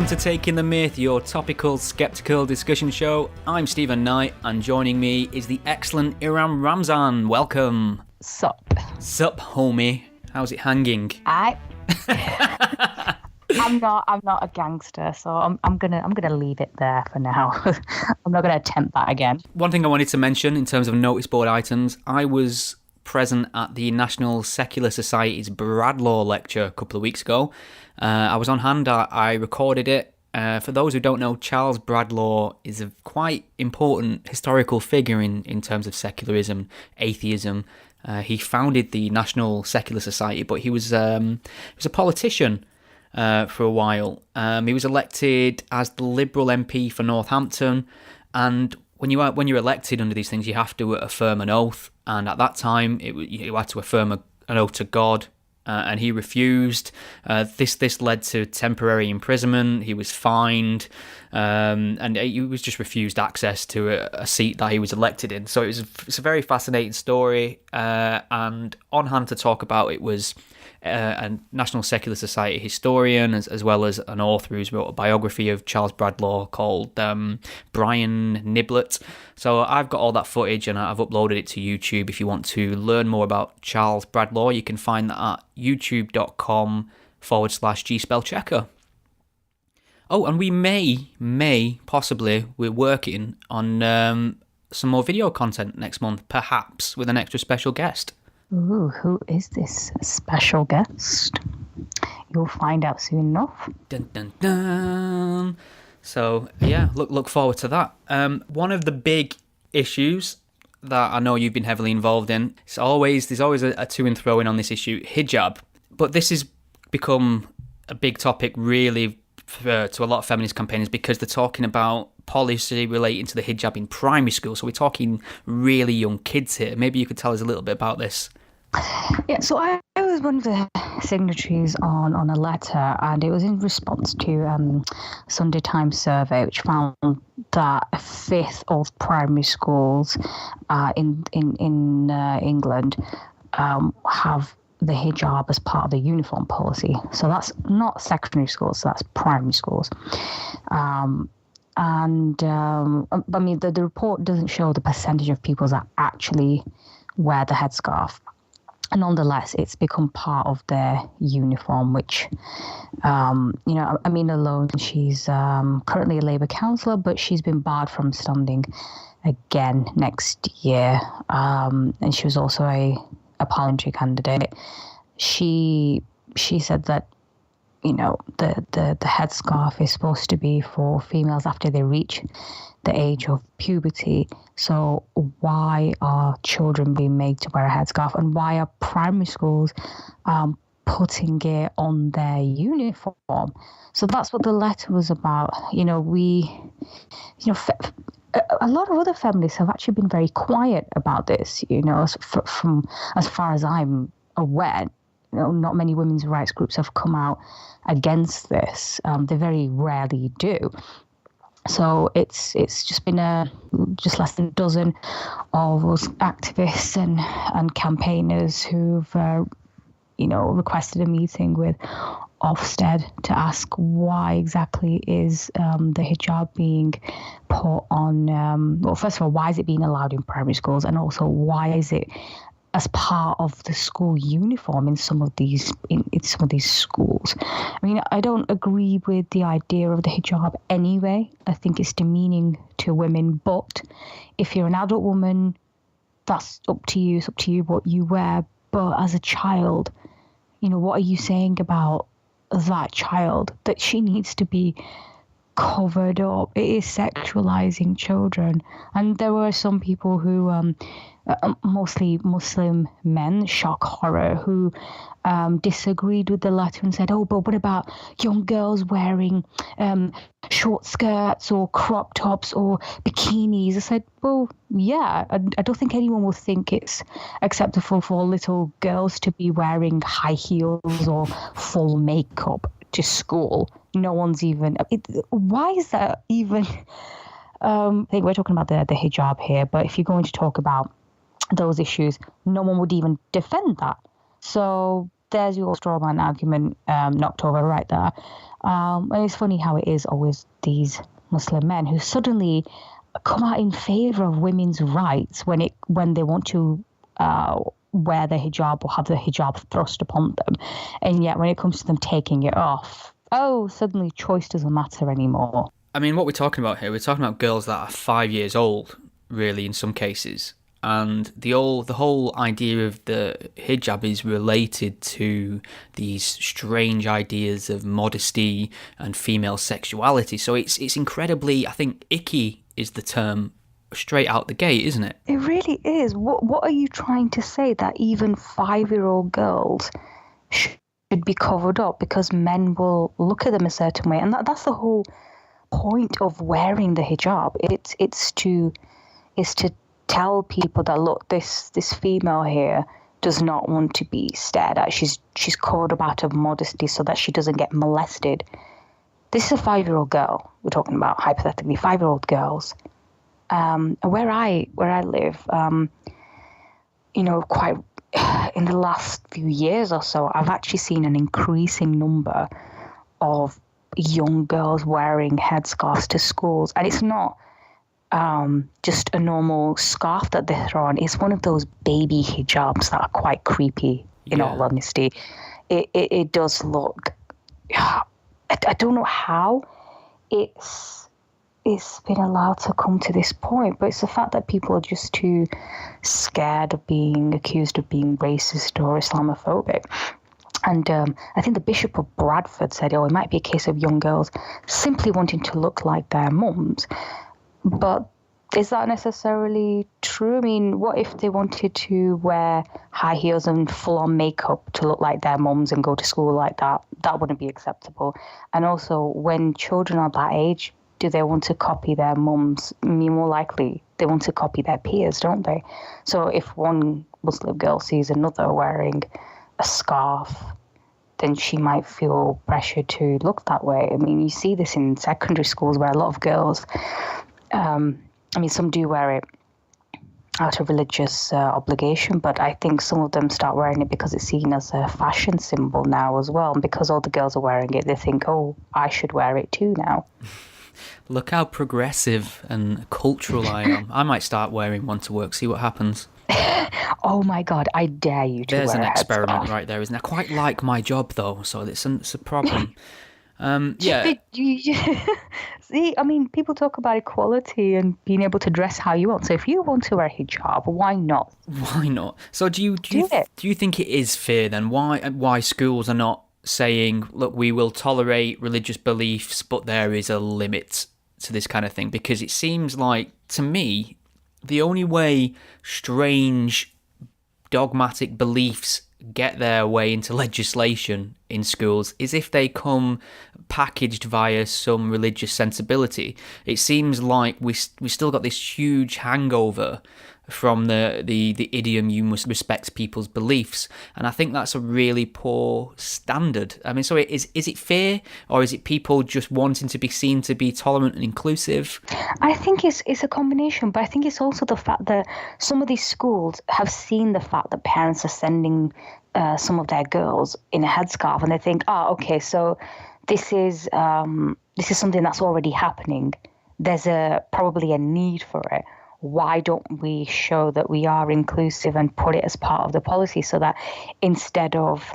Welcome to Taking the Myth, your topical, skeptical discussion show. I'm Stephen Knight, and joining me is the excellent Iram Ramzan. Welcome. Sup, homie. How's it hanging? I'm not a gangster, so I'm gonna leave it there for now. I'm not gonna attempt that again. One thing I wanted to mention in terms of notice board items, I was present at the National Secular Society's Bradlaugh lecture a couple of weeks ago. I was on hand, I recorded it. For those who don't know, Charles Bradlaugh is a quite important historical figure in terms of secularism, atheism. He founded the National Secular Society, but he was a politician for a while. He was elected as the Liberal MP for Northampton, and when you're elected under these things, you have to affirm an oath. And at that time, you had to affirm an oath to God, and he refused. This led to temporary imprisonment. He was fined, and he was just refused access to a seat that he was elected in. So it's a very fascinating story, and on hand to talk about it was a National Secular Society historian, as well as an author who's wrote a biography of Charles Bradlaugh called Brian Niblett. So I've got all that footage and I've uploaded it to YouTube. If you want to learn more about Charles Bradlaugh, you can find that at youtube.com/gspellchecker. Oh, and we may possibly, we're working on some more video content next month, perhaps with an extra special guest. Ooh, who is this special guest? You'll find out soon enough. Dun, dun, dun. So, yeah, look forward to that. One of the big issues that I know you've been heavily involved in, there's always a to and fro in on this issue, hijab. But this has become a big topic really to a lot of feminist campaigners because they're talking about policy relating to the hijab in primary school. So we're talking really young kids here. Maybe you could tell us a little bit about this. Yeah, so I was one of the signatories on a letter, and it was in response to Sunday Times survey, which found that a fifth of primary schools in England have the hijab as part of the uniform policy. So that's not secondary schools, so that's primary schools. I mean, the report doesn't show the percentage of people that actually wear the headscarf. And nonetheless, it's become part of their uniform, which, Amina Alone, she's currently a Labour councillor, but she's been barred from standing again next year. And she was also a parliamentary candidate. She said that, the headscarf is supposed to be for females after they reach the age of puberty. So why are children being made to wear a headscarf, and why are primary schools putting it on their uniform? So that's what the letter was about. A lot of other feminists have actually been very quiet about this. From as far as I'm aware, not many women's rights groups have come out against this. They very rarely do. So it's just been just less than a dozen of us activists and campaigners who've requested a meeting with Ofsted to ask why exactly is the hijab being put on. Well, first of all, why is it being allowed in primary schools, and also why is it as part of the school uniform in some of these schools. I mean, I don't agree with the idea of the hijab anyway. I think it's demeaning to women, but if you're an adult woman, that's up to you. It's up to you what you wear. But as a child, what are you saying about that child, that she needs to be covered up? It is sexualizing children. And there were some people who mostly Muslim men, shock horror, who disagreed with the letter and said, oh, but what about young girls wearing short skirts or crop tops or bikinis? I said, well, yeah, I don't think anyone will think it's acceptable for little girls to be wearing high heels or full makeup to school. No one's even... why is that even... I think we're talking about the hijab here, but if you're going to talk about those issues, no one would even defend that. So there's your straw man argument knocked over right there. And it's funny how it is always these Muslim men who suddenly come out in favor of women's rights when they want to wear the hijab or have the hijab thrust upon them. And yet when it comes to them taking it off, suddenly choice doesn't matter anymore. I mean, what we're talking about here, we're talking about girls that are 5 years old, really, in some cases. And the whole idea of the hijab is related to these strange ideas of modesty and female sexuality. So it's incredibly, I think, icky is the term straight out the gate, isn't it? It really is. What are you trying to say? That even 5-year-old girls should be covered up because men will look at them a certain way, and that's the whole point of wearing the hijab. It's to tell people that, look, this female here does not want to be stared at. She's covered up out of modesty so that she doesn't get molested. This is a 5-year-old girl we're talking about, hypothetically, 5-year-old girls. Where I live, quite in the last few years or so, I've actually seen an increasing number of young girls wearing headscarves to schools, and it's not just a normal scarf that they throw on. It's one of those baby hijabs that are quite creepy, in all honesty. It does look... I don't know how it's been allowed to come to this point, but it's the fact that people are just too scared of being accused of being racist or Islamophobic. And I think the Bishop of Bradford said, it might be a case of young girls simply wanting to look like their mums. But is that necessarily true? I mean, what if they wanted to wear high heels and full-on makeup to look like their mums and go to school like that? That wouldn't be acceptable. And also, when children are that age, do they want to copy their mums? I mean, more likely, they want to copy their peers, don't they? So if one Muslim girl sees another wearing a scarf, then she might feel pressure to look that way. I mean, you see this in secondary schools where a lot of girls... some do wear it out of religious obligation, but I think some of them start wearing it because it's seen as a fashion symbol now as well. And because all the girls are wearing it, they think, I should wear it too now. Look how progressive and cultural I am. I might start wearing one to work, see what happens. Oh my God, I dare you to There's wear an a experiment headscarf. right there, isn't it? I quite like my job, though, so it's a problem. See, I mean, people talk about equality and being able to dress how you want. So if you want to wear a hijab, why not? Why not? So do you think it is fair then? Why schools are not saying, look, we will tolerate religious beliefs, but there is a limit to this kind of thing? Because it seems like, to me, the only way strange dogmatic beliefs get their way into legislation in schools is if they come packaged via some religious sensibility. It seems like we still got this huge hangover from the idiom, you must respect people's beliefs, and I think that's a really poor standard. I mean, so is it fair, or is it people just wanting to be seen to be tolerant and inclusive? I think it's a combination, but I think it's also the fact that some of these schools have seen the fact that parents are sending some of their girls in a headscarf, and they think, okay, so this is something that's already happening. There's probably a need for it. Why don't we show that we are inclusive and put it as part of the policy, so that instead of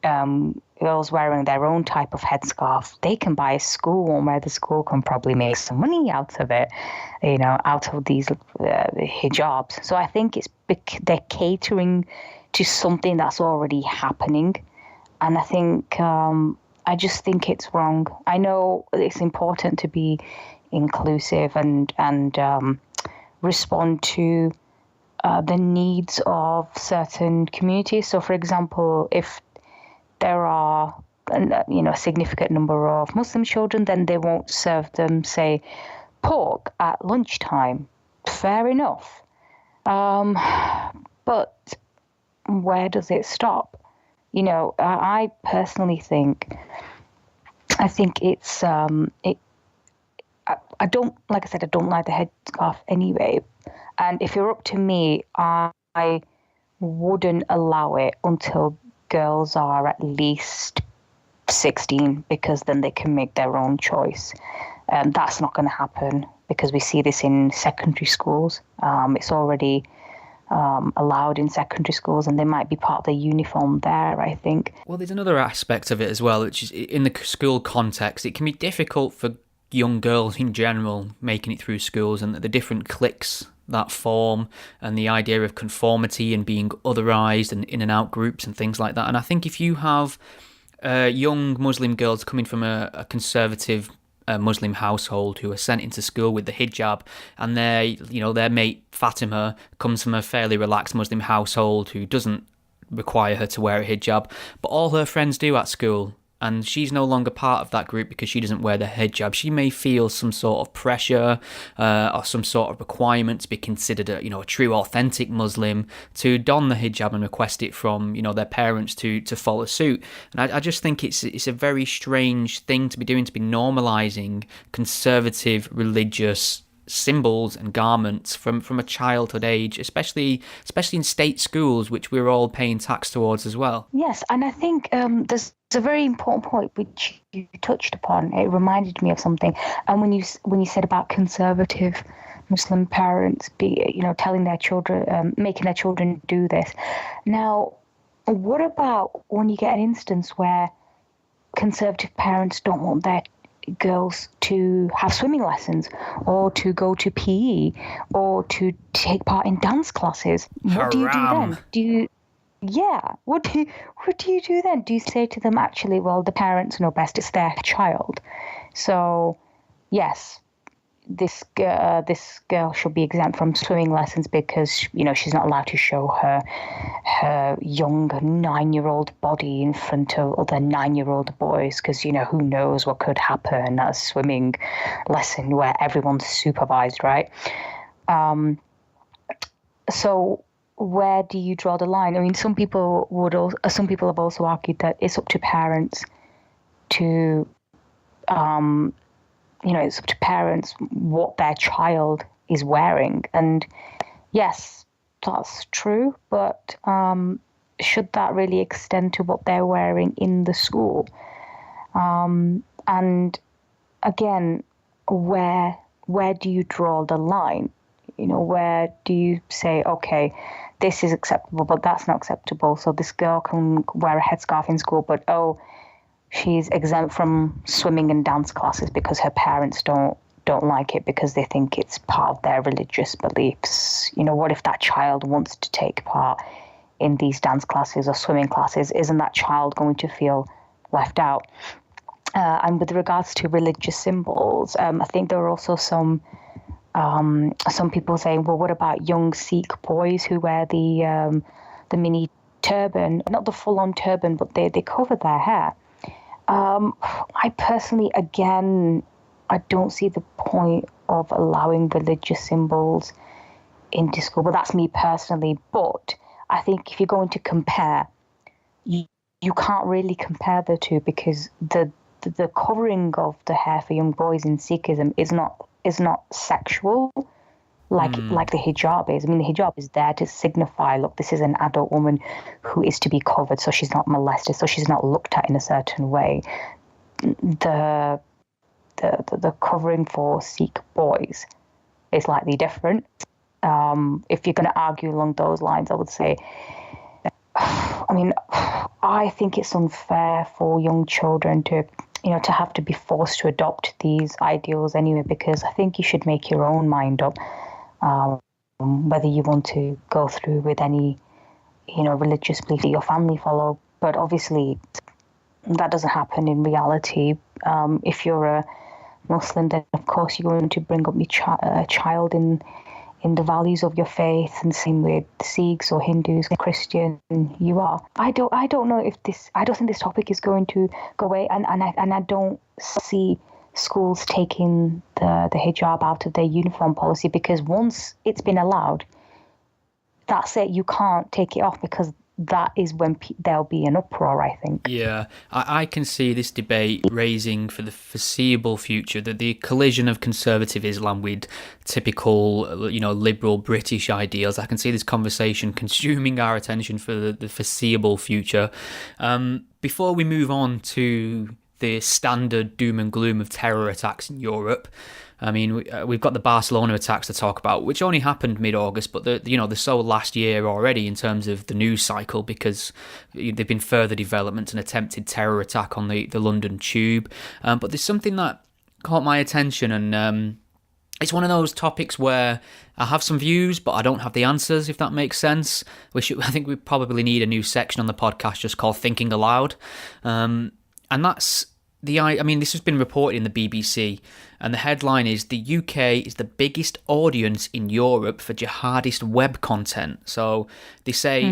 girls wearing their own type of headscarf, they can buy a school one where the school can probably make some money out of it, out of these hijabs. So I think they're catering to something that's already happening, and I think I just think it's wrong. I know it's important to be inclusive and respond to the needs of certain communities. So, for example, if there are a significant number of Muslim children, then they won't serve them, say, pork at lunchtime. Fair enough. But where does it stop? I personally think it's I don't, like I said, I don't like the headscarf anyway. And if you're up to me, I wouldn't allow it until girls are at least 16, because then they can make their own choice. That's not going to happen because we see this in secondary schools. It's already allowed in secondary schools, and they might be part of the uniform there, I think. Well, there's another aspect of it as well, which is in the school context. It can be difficult for young girls in general making it through schools, and the different cliques that form, and the idea of conformity and being otherized and in and out groups and things like that. And I think if you have young Muslim girls coming from a conservative Muslim household who are sent into school with the hijab, and their mate Fatima comes from a fairly relaxed Muslim household who doesn't require her to wear a hijab, but all her friends do at school, and she's no longer part of that group because she doesn't wear the hijab. She may feel some sort of pressure or some sort of requirement to be considered a true authentic Muslim, to don the hijab and request it from their parents to follow suit. And I just think it's a very strange thing to be doing, to be normalizing conservative religious symbols and garments from a childhood age, especially in state schools, which we're all paying tax towards as well. Yes, and I think there's a very important point which you touched upon. It reminded me of something, and when you said about conservative Muslim parents telling their children, making their children do this. Now, what about when you get an instance where conservative parents don't want their girls to have swimming lessons, or to go to PE, or to take part in dance classes? What do you do then? What do you do then? Do you say to them, actually, well, the parents know best, it's their child, so yes, this girl should be exempt from swimming lessons because she's not allowed to show her young 9-year-old body in front of other 9-year-old boys, because who knows what could happen at a swimming lesson where everyone's supervised, right? So where do you draw the line? I mean, some people have also argued that it's up to parents to it's up to parents what their child is wearing. And yes, that's true, but should that really extend to what they're wearing in the school? And again, where do you draw the line? Where do you say, okay, this is acceptable, but that's not acceptable. So this girl can wear a headscarf in school, but she's exempt from swimming and dance classes because her parents don't like it because they think it's part of their religious beliefs. What if that child wants to take part in these dance classes or swimming classes? Isn't that child going to feel left out? And with regards to religious symbols, I think there are also some people saying, well, what about young Sikh boys who wear the mini turban, not the full-on turban, but they cover their hair? I personally, again, I don't see the point of allowing religious symbols into school, but that's me personally. But I think if you're going to compare, you can't really compare the two, because the covering of the hair for young boys in Sikhism is not sexual like the hijab is. I mean, the hijab is there to signify, look, this is an adult woman who is to be covered, so she's not molested, so she's not looked at in a certain way. The covering for Sikh boys is slightly different. If you're going to argue along those lines, I would say, I think it's unfair for young children to have to be forced to adopt these ideals anyway, because I think you should make your own mind up whether you want to go through with any, religious belief that your family follow. But obviously, that doesn't happen in reality. If you're a Muslim, then of course you're going to bring up your child in the values of your faith, and same with Sikhs or Hindus, Christian. You are. I don't know if this. I don't think this topic is going to go away, and I don't see schools taking the hijab out of their uniform policy, because once it's been allowed, that's it. You can't take it off, because that is when there'll be an uproar, I think. Yeah, I can see this debate raising for the foreseeable future that the collision of conservative Islam with typical, liberal British ideals. I can see this conversation consuming our attention for the foreseeable future. Before we move on to the standard doom and gloom of terror attacks in Europe, I mean, we've got the Barcelona attacks to talk about, which only happened mid-August, but they're so last year already in terms of the news cycle, because there've been further developments, an attempted terror attack on the London Tube. But there's something that caught my attention, and it's one of those topics where I have some views, but I don't have the answers, if that makes sense. I think we probably need a new section on the podcast just called Thinking Aloud, and that's this has been reported in the BBC, and the headline is the UK is the biggest audience in Europe for jihadist web content. So they say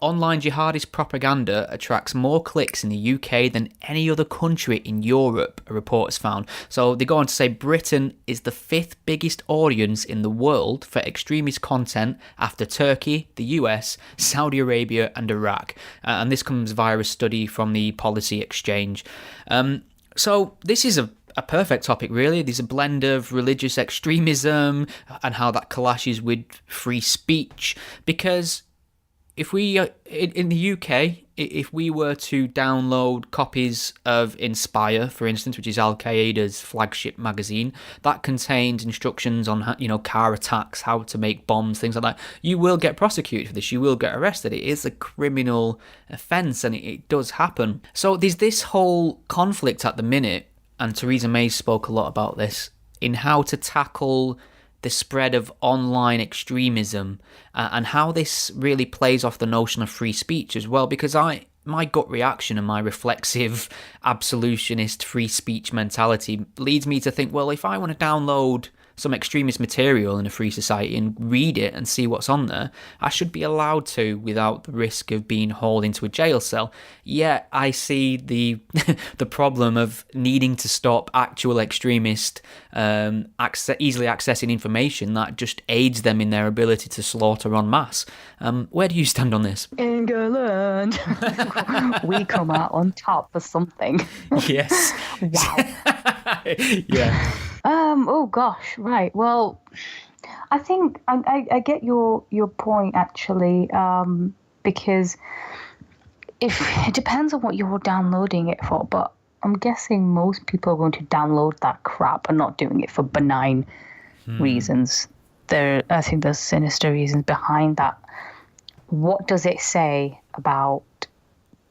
online jihadist propaganda attracts more clicks in the UK than any other country in Europe, a report has found. So they go on to say Britain is the 5th biggest audience in the world for extremist content after Turkey, the US, Saudi Arabia and Iraq. And this comes via a study from the Policy Exchange. So this is a perfect topic, really. There's a blend of religious extremism and how that clashes with free speech. Because if we, in the UK, if we were to download copies of Inspire, for instance, which is Al-Qaeda's flagship magazine, that contains instructions on, car attacks, how to make bombs, things like that, you will get prosecuted for this. You will get arrested. It is a criminal offence, and it does happen. So there's this whole conflict at the minute, and Theresa May spoke a lot about this, in how to tackle the spread of online extremism, and how this really plays off the notion of free speech as well, because my gut reaction and my reflexive absolutionist free speech mentality leads me to think, well, if I want to download some extremist material in a free society and read it and see what's on there, I should be allowed to without the risk of being hauled into a jail cell. Yet I see the the problem of needing to stop actual extremists easily accessing information that just aids them in their ability to slaughter en masse. Where do you stand on this? England, we come out on top for something. Yes. Wow. Yeah. Oh gosh, right. Well, I think I get your point actually, because if it depends on what you're downloading it for, but I'm guessing most people are going to download that crap and not doing it for benign reasons. I think there's sinister reasons behind that. What does it say about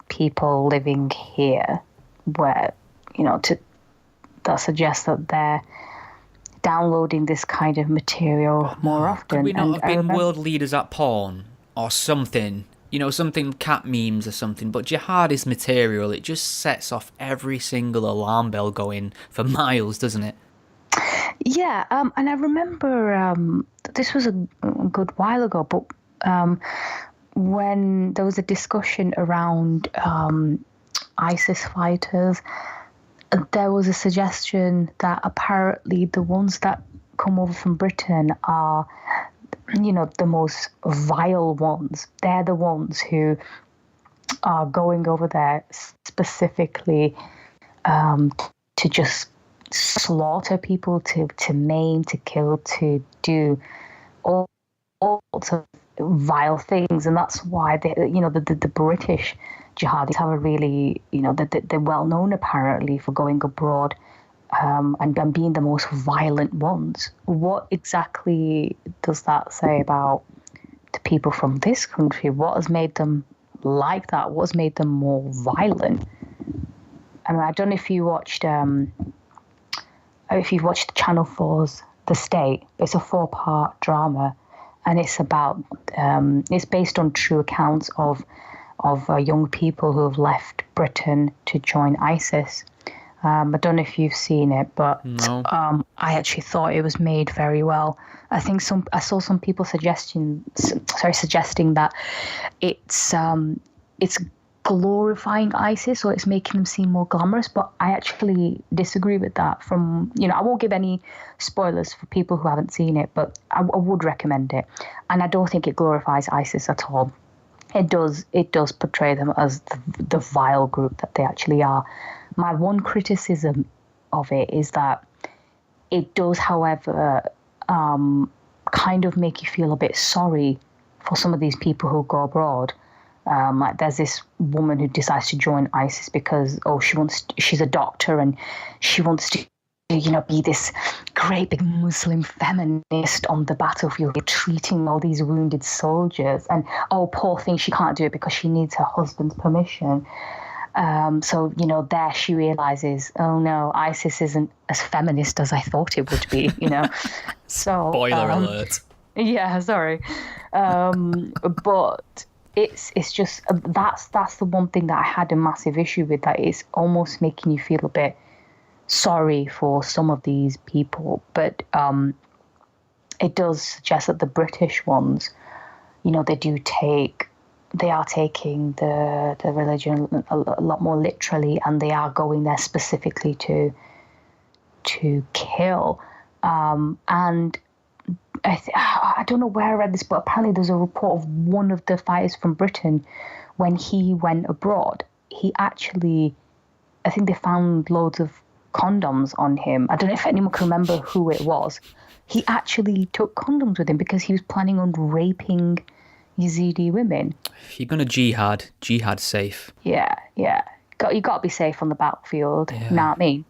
people living here where, that suggests that they're downloading this kind of material more often? Could we not have been world leaders at porn or something? Something cat memes or something. But jihadist material, it just sets off every single alarm bell going for miles, doesn't it? Yeah, and I remember this was a good while ago, but when there was a discussion around ISIS fighters, there was a suggestion that apparently the ones that come over from Britain are, the most vile ones. They're the ones who are going over there specifically to just slaughter people, to maim, to kill, to do all sorts of vile things. And that's why the British jihadis have a really, they're well known apparently for going abroad and being the most violent ones. What exactly does that say about the people from this country? What has made them like that? What has made them more violent? I mean, I don't know if you watched Channel 4's The State. It's a 4-part drama, and it's about it's based on true accounts of young people who have left Britain to join ISIS. I don't know if you've seen it, but no. I actually thought it was made very well. I think I saw some people suggesting that it's glorifying ISIS, or it's making them seem more glamorous. But I actually disagree with that. I won't give any spoilers for people who haven't seen it, but I would recommend it. And I don't think it glorifies ISIS at all. It does portray them as the vile group that they actually are. My one criticism of it is that it does, however, kind of make you feel a bit sorry for some of these people who go abroad. Like there's this woman who decides to join ISIS because she's a doctor and she wants to be this great big Muslim feminist on the battlefield, treating all these wounded soldiers. And poor thing, she can't do it because she needs her husband's permission. So there she realizes, oh no, ISIS isn't as feminist as I thought it would be. So spoiler alert. Yeah, sorry. But it's just that's the one thing that I had a massive issue with, that it's almost making you feel a bit sorry for some of these people. But it does suggest that the British ones, they are taking the religion a lot more literally, and they are going there specifically to kill. And I don't know where I read this, but apparently there's a report of one of the fighters from Britain, when he went abroad, he actually, I think they found loads of condoms on him. I don't know if anyone can remember who it was. He actually took condoms with him because he was planning on raping Yazidi women. If you're going to jihad safe. Yeah. You got to be safe on the battlefield. Yeah. You know what I mean?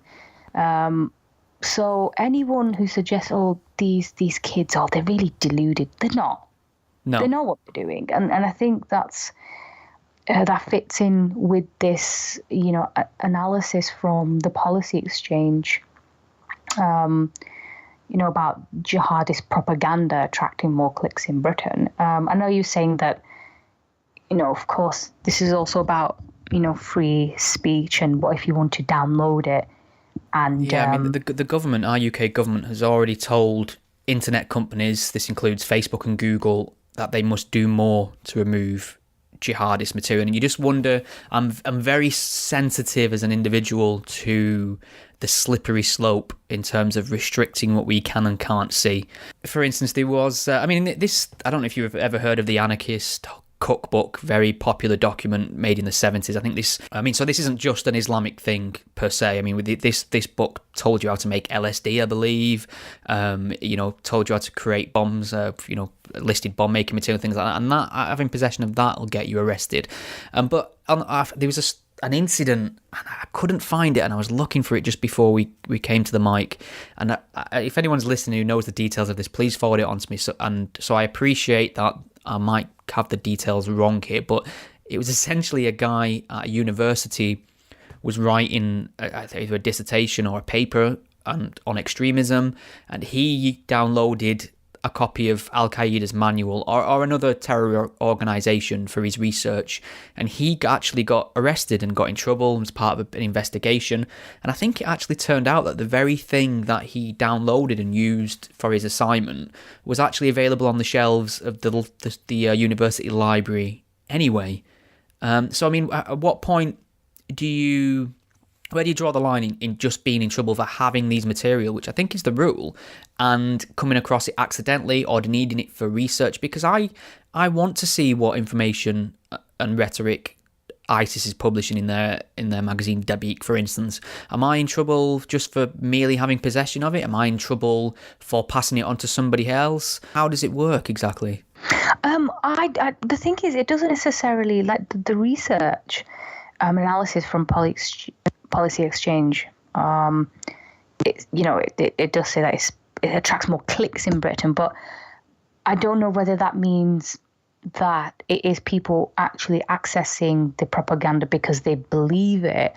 So anyone who suggests, these kids, they're really deluded. They're not. No. They know what they're doing. And I think that fits in with this, analysis from the Policy Exchange, about jihadist propaganda attracting more clicks in Britain. I know you're saying that, of course, this is also about, free speech and what if you want to download it. And yeah, I mean, the government, our UK government, has already told internet companies, this includes Facebook and Google, that they must do more to remove jihadist material. And you just wonder, I'm very sensitive as an individual to the slippery slope in terms of restricting what we can and can't see. For instance, there was, I don't know if you've ever heard of the Anarchist Cookbook, very popular document made in the 70s. So this isn't just an Islamic thing per se. I mean, with this book told you how to make LSD, I believe, told you how to create bombs, listed bomb making material, things like that. And that, having possession of that will get you arrested. But there was an incident, and I couldn't find it, and I was looking for it just before we came to the mic. And if anyone's listening who knows the details of this, please forward it on to me. So I appreciate that. I might have the details wrong here, but it was essentially a guy at a university was writing either a dissertation or a paper on extremism, and he downloaded a copy of Al-Qaeda's manual or another terror organisation for his research, and he actually got arrested and got in trouble as part of an investigation. And I think it actually turned out that the very thing that he downloaded and used for his assignment was actually available on the shelves of the university library anyway. So I mean, at what point where do you draw the line in just being in trouble for having these material, which I think is the rule, and coming across it accidentally or needing it for research? Because I want to see what information and rhetoric ISIS is publishing in their magazine Dabiq, for instance. Am I in trouble just for merely having possession of it? Am I in trouble for passing it on to somebody else? How does it work exactly? The thing is, it doesn't necessarily, like the research analysis from Policy Exchange, it does say that it attracts more clicks in Britain, but I don't know whether that means that it is people actually accessing the propaganda because they believe it,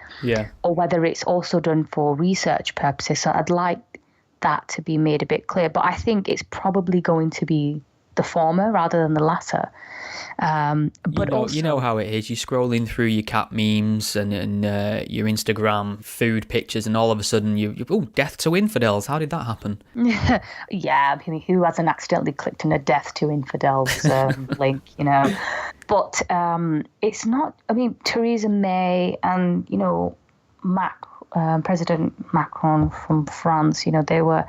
or whether it's also done for research purposes. So I'd like that to be made a bit clear, but I think it's probably going to be the former rather than the latter. But you know how it is. You're scrolling through your cat memes and your Instagram food pictures, and all of a sudden death to infidels. How did that happen? Yeah, I mean, who hasn't accidentally clicked on a death to infidels link, But it's not. I mean, Theresa May and President Macron from France, they were.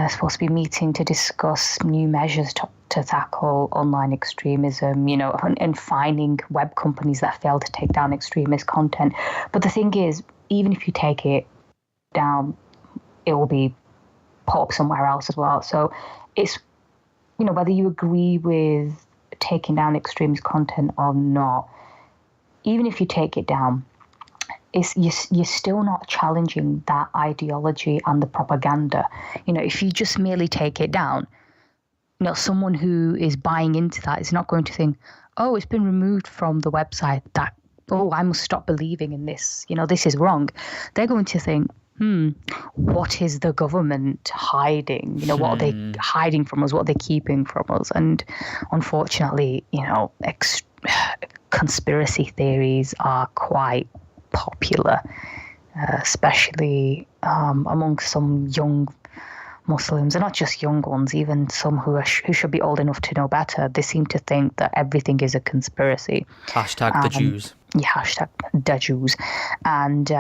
supposed to be meeting to discuss new measures to tackle online extremism, and finding web companies that fail to take down extremist content. But the thing is, even if you take it down, it will be put up somewhere else as well. So it's, whether you agree with taking down extremist content or not, even if you take it down, you're still not challenging that ideology and the propaganda. If you just merely take it down, someone who is buying into that is not going to think, oh, it's been removed from the website, that, oh, I must stop believing in this, this is wrong. They're going to think, what is the government hiding? What are they hiding from us? What are they keeping from us? And unfortunately, conspiracy theories are quite popular, especially among some young Muslims, and not just young ones, even some who should be old enough to know better. They seem to think that everything is a conspiracy. Hashtag the Jews. Yeah, hashtag the Jews. And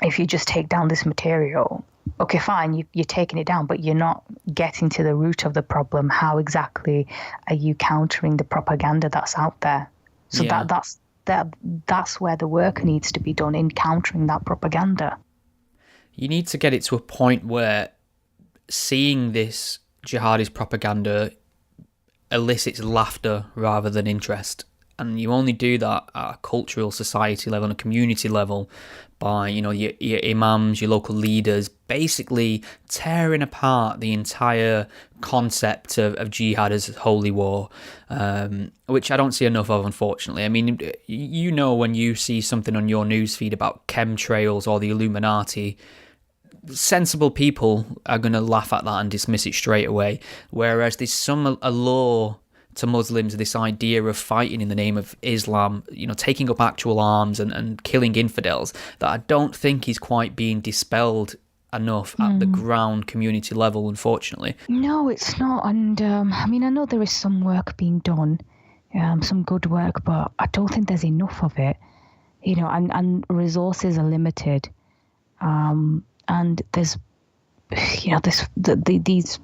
if you just take down this material, okay, fine, you're taking it down, but you're not getting to the root of the problem. How exactly are you countering the propaganda that's out there? So that's where the work needs to be done, in countering that propaganda. You need to get it to a point where seeing this jihadist propaganda elicits laughter rather than interest. And you only do that at a cultural society level and a community level by, your imams, your local leaders, basically tearing apart the entire concept of jihad as holy war, which I don't see enough of, unfortunately. I mean, when you see something on your newsfeed about chemtrails or the Illuminati, sensible people are going to laugh at that and dismiss it straight away, whereas there's a law to Muslims, this idea of fighting in the name of Islam, taking up actual arms and killing infidels, that I don't think is quite being dispelled enough at the ground community level, unfortunately. No, it's not. And I know there is some work being done, some good work, but I don't think there's enough of it, and resources are limited. And there's, these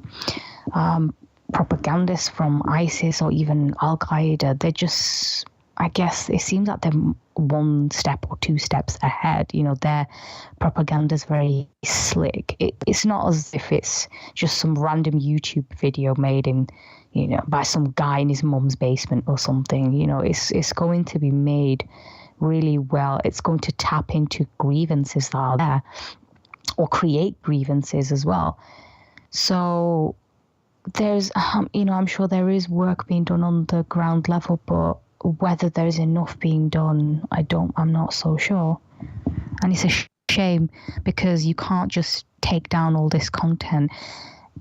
propagandists from ISIS or even Al-Qaeda, they're just, I guess it seems like they're one step or two steps ahead. Their propaganda's very slick. It's not as if it's just some random YouTube video made in, by some guy in his mum's basement or something. It's going to be made really well. It's going to tap into grievances that are there, or create grievances as well. So there's, I'm sure there is work being done on the ground level, but whether there's enough being done, I'm not so sure. And it's a shame, because you can't just take down all this content.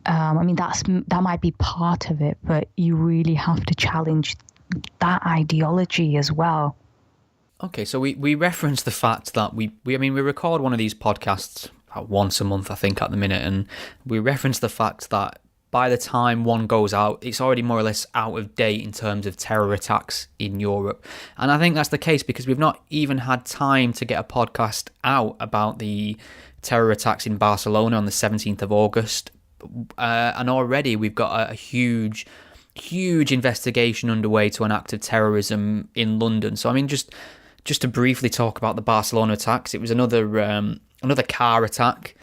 That might be part of it, but you really have to challenge that ideology as well. Okay, so we referenced the fact that we record one of these podcasts once a month, I think, at the minute, and we referenced the fact that by the time one goes out, it's already more or less out of date in terms of terror attacks in Europe. And I think that's the case because we've not even had time to get a podcast out about the terror attacks in Barcelona on the 17th of August. And already we've got a huge investigation underway to an act of terrorism in London. So, just to briefly talk about the Barcelona attacks, it was another car attack.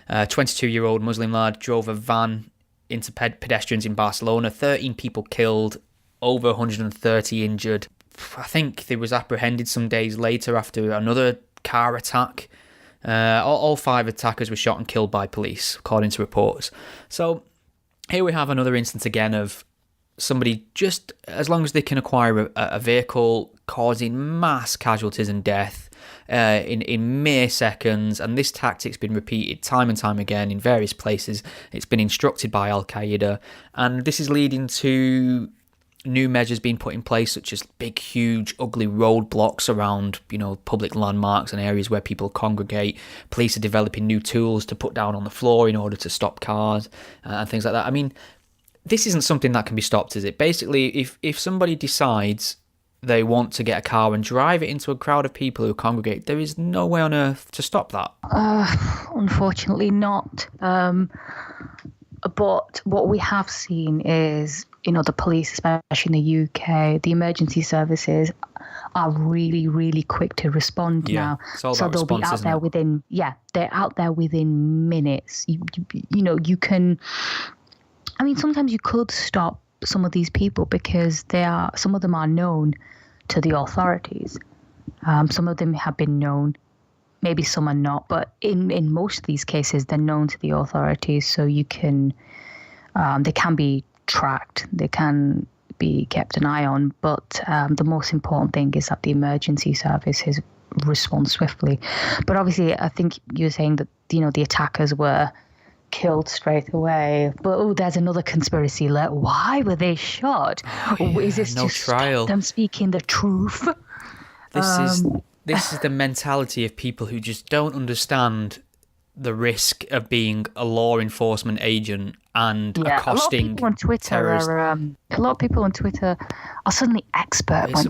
A 22-year-old Muslim lad drove a van into pedestrians in Barcelona. 13 people killed, over 130 injured. I think they was apprehended some days later after another car attack. All 5 attackers were shot and killed by police, according to reports. So here we have another instance again of somebody, just as long as they can acquire a vehicle, causing mass casualties and death in mere seconds. And this tactic's been repeated time and time again in various places. It's been instructed by Al-Qaeda, and this is leading to new measures being put in place, such as big, huge, ugly roadblocks around, public landmarks and areas where people congregate. Police are developing new tools to put down on the floor in order to stop cars and things like that. This isn't something that can be stopped, is it? Basically, if somebody decides they want to get a car and drive it into a crowd of people who congregate, there is no way on earth to stop that. Unfortunately not. But what we have seen is, the police, especially in the UK, the emergency services are really, really quick to respond now. It's all so about they'll response, be out isn't there it? they're out there within minutes. You can, sometimes you could stop some of these people because some of them are known to the authorities. Some of them have been known. Maybe some are not, but in most of these cases, they're known to the authorities, so they can be tracked, they can be kept an eye on. But the most important thing is that the emergency services respond swiftly. But obviously, I think you're saying that the attackers were killed straight away. But there's another conspiracy alert. Why were they shot? Is this no to trial. Stop them speaking the truth? This is the mentality of people who just don't understand the risk of being a law enforcement agent and accosting terrorists. A lot of people on Twitter are suddenly experts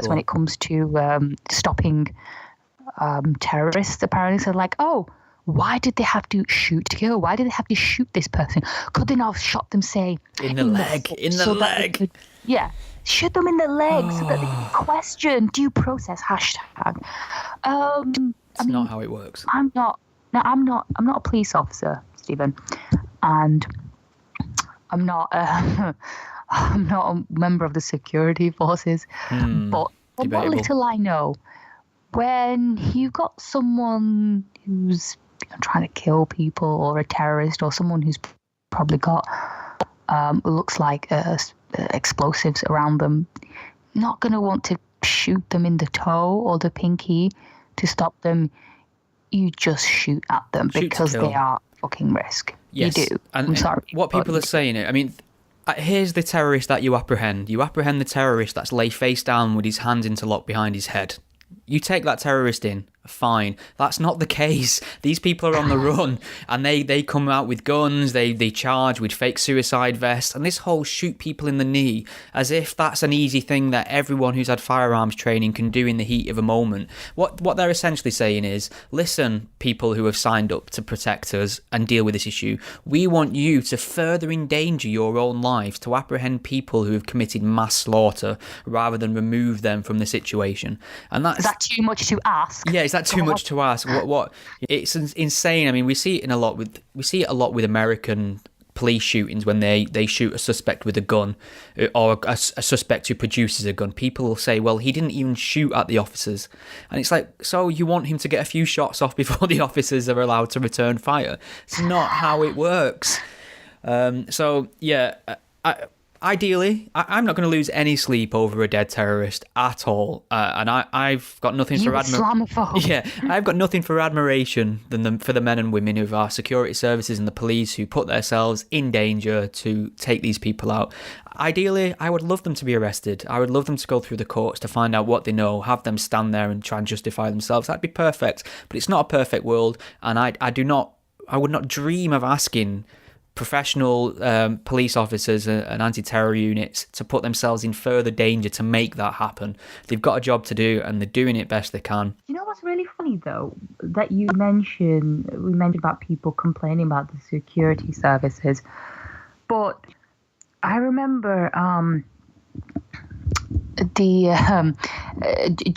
when it comes to stopping terrorists. Apparently, so like, why did they have to shoot to kill? Why did they have to shoot this person? Could they not have shot them, say, in the leg? Shoot them in the leg so that they can question due process hashtag. It's not how it works. I'm not a police officer, Stephen, and I'm not a member of the security forces. But from what little I know, when you've got someone who's trying to kill people, or a terrorist, or someone who's probably got looks like explosives around them, not going to want to shoot them in the toe or the pinky to stop them. You just shoot at them because they are fucking risk. Yes. You do. And I'm sorry. What people are saying, here's the terrorist that you apprehend. You apprehend the terrorist that's lay face down with his hands interlocked behind his head. You take that terrorist in, fine. That's not the case. These people are on the run, and they come out with guns, they charge with fake suicide vests, and this whole shoot people in the knee, as if that's an easy thing that everyone who's had firearms training can do in the heat of a moment. What they're essentially saying is, listen, people who have signed up to protect us and deal with this issue, we want you to further endanger your own lives, to apprehend people who have committed mass slaughter, rather than remove them from the situation. And is that too much to ask? Yeah, is that too much to ask? What? It's insane. I mean, we see it a lot with American police shootings when they shoot a suspect with a gun, or a suspect who produces a gun. People will say, well, he didn't even shoot at the officers. And it's like, so you want him to get a few shots off before the officers are allowed to return fire? It's not how it works. Ideally, I'm not going to lose any sleep over a dead terrorist at all, and I've got nothing for I've got nothing for admiration for the men and women of our security services and the police who put themselves in danger to take these people out. Ideally, I would love them to be arrested. I would love them to go through the courts to find out what they know, have them stand there and try and justify themselves. That'd be perfect, but it's not a perfect world, and I would not dream of asking professional police officers and anti-terror units to put themselves in further danger to make that happen. They've got a job to do, and they're doing it best they can. You know what's really funny, though? That we mentioned about people complaining about the security services. But I remember do you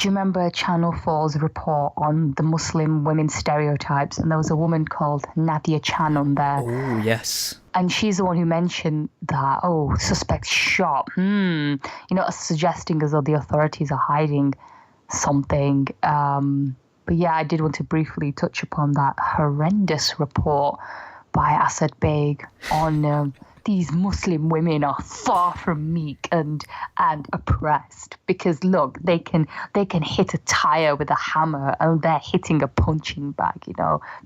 remember Channel 4's report on the Muslim women stereotypes? And there was a woman called Nadia Chan on there. Oh, yes. And she's the one who mentioned that, suspect shot. Suggesting as though the authorities are hiding something. But yeah, I did want to briefly touch upon that horrendous report by Asad Beg on these Muslim women are far from meek and oppressed, because look, they can hit a tire with a hammer and they're hitting a punching bag.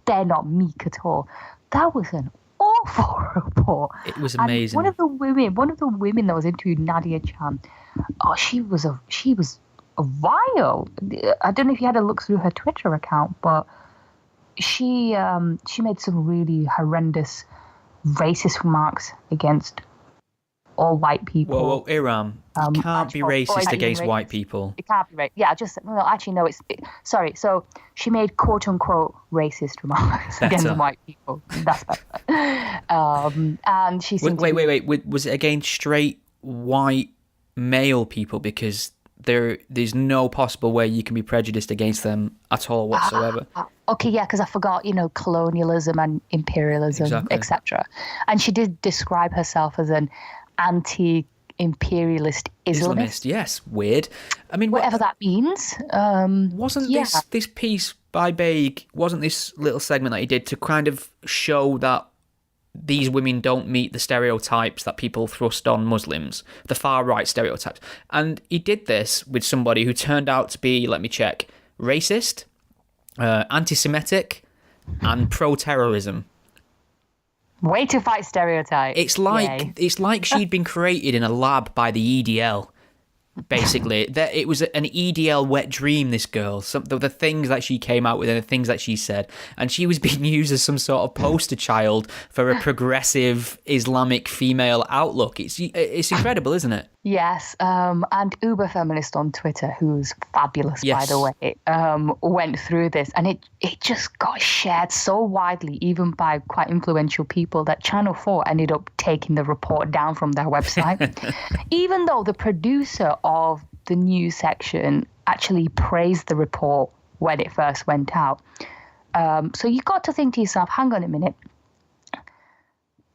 They're not meek at all. That was an awful report. It was amazing. And one of the women that was interviewed, Nadia Chan, she was a vile. I don't know if you had a look through her Twitter account, but she made some really horrendous racist remarks against all white people. Whoa, Iram, you can't be racist against white people. It can't be racist. Yeah, sorry. So she made quote unquote racist remarks against white people. That's better. And she seemed wait. Was it against straight white male people? Because there's no possible way you can be prejudiced against them at all whatsoever. Okay, yeah, because I forgot, colonialism and imperialism, etc. And she did describe herself as an anti-imperialist Islamist. Yes, weird. I mean, whatever that means. Wasn't this piece by Baig, wasn't this little segment that he did to kind of show that these women don't meet the stereotypes that people thrust on Muslims, the far-right stereotypes? And he did this with somebody who turned out to be, let me check, racist, anti-Semitic, and pro-terrorism. Way to fight stereotypes. It's like she'd been created in a lab by the EDL. Basically, it was an EDL wet dream, this girl. The things that she came out with and the things that she said. And she was being used as some sort of poster child for a progressive Islamic female outlook. It's incredible, isn't it? Yes, and Uber Feminist on Twitter, who's fabulous, by the way, went through this, and it just got shared so widely, even by quite influential people, that Channel 4 ended up taking the report down from their website, even though the producer of the news section actually praised the report when it first went out. So you've got to think to yourself, hang on a minute.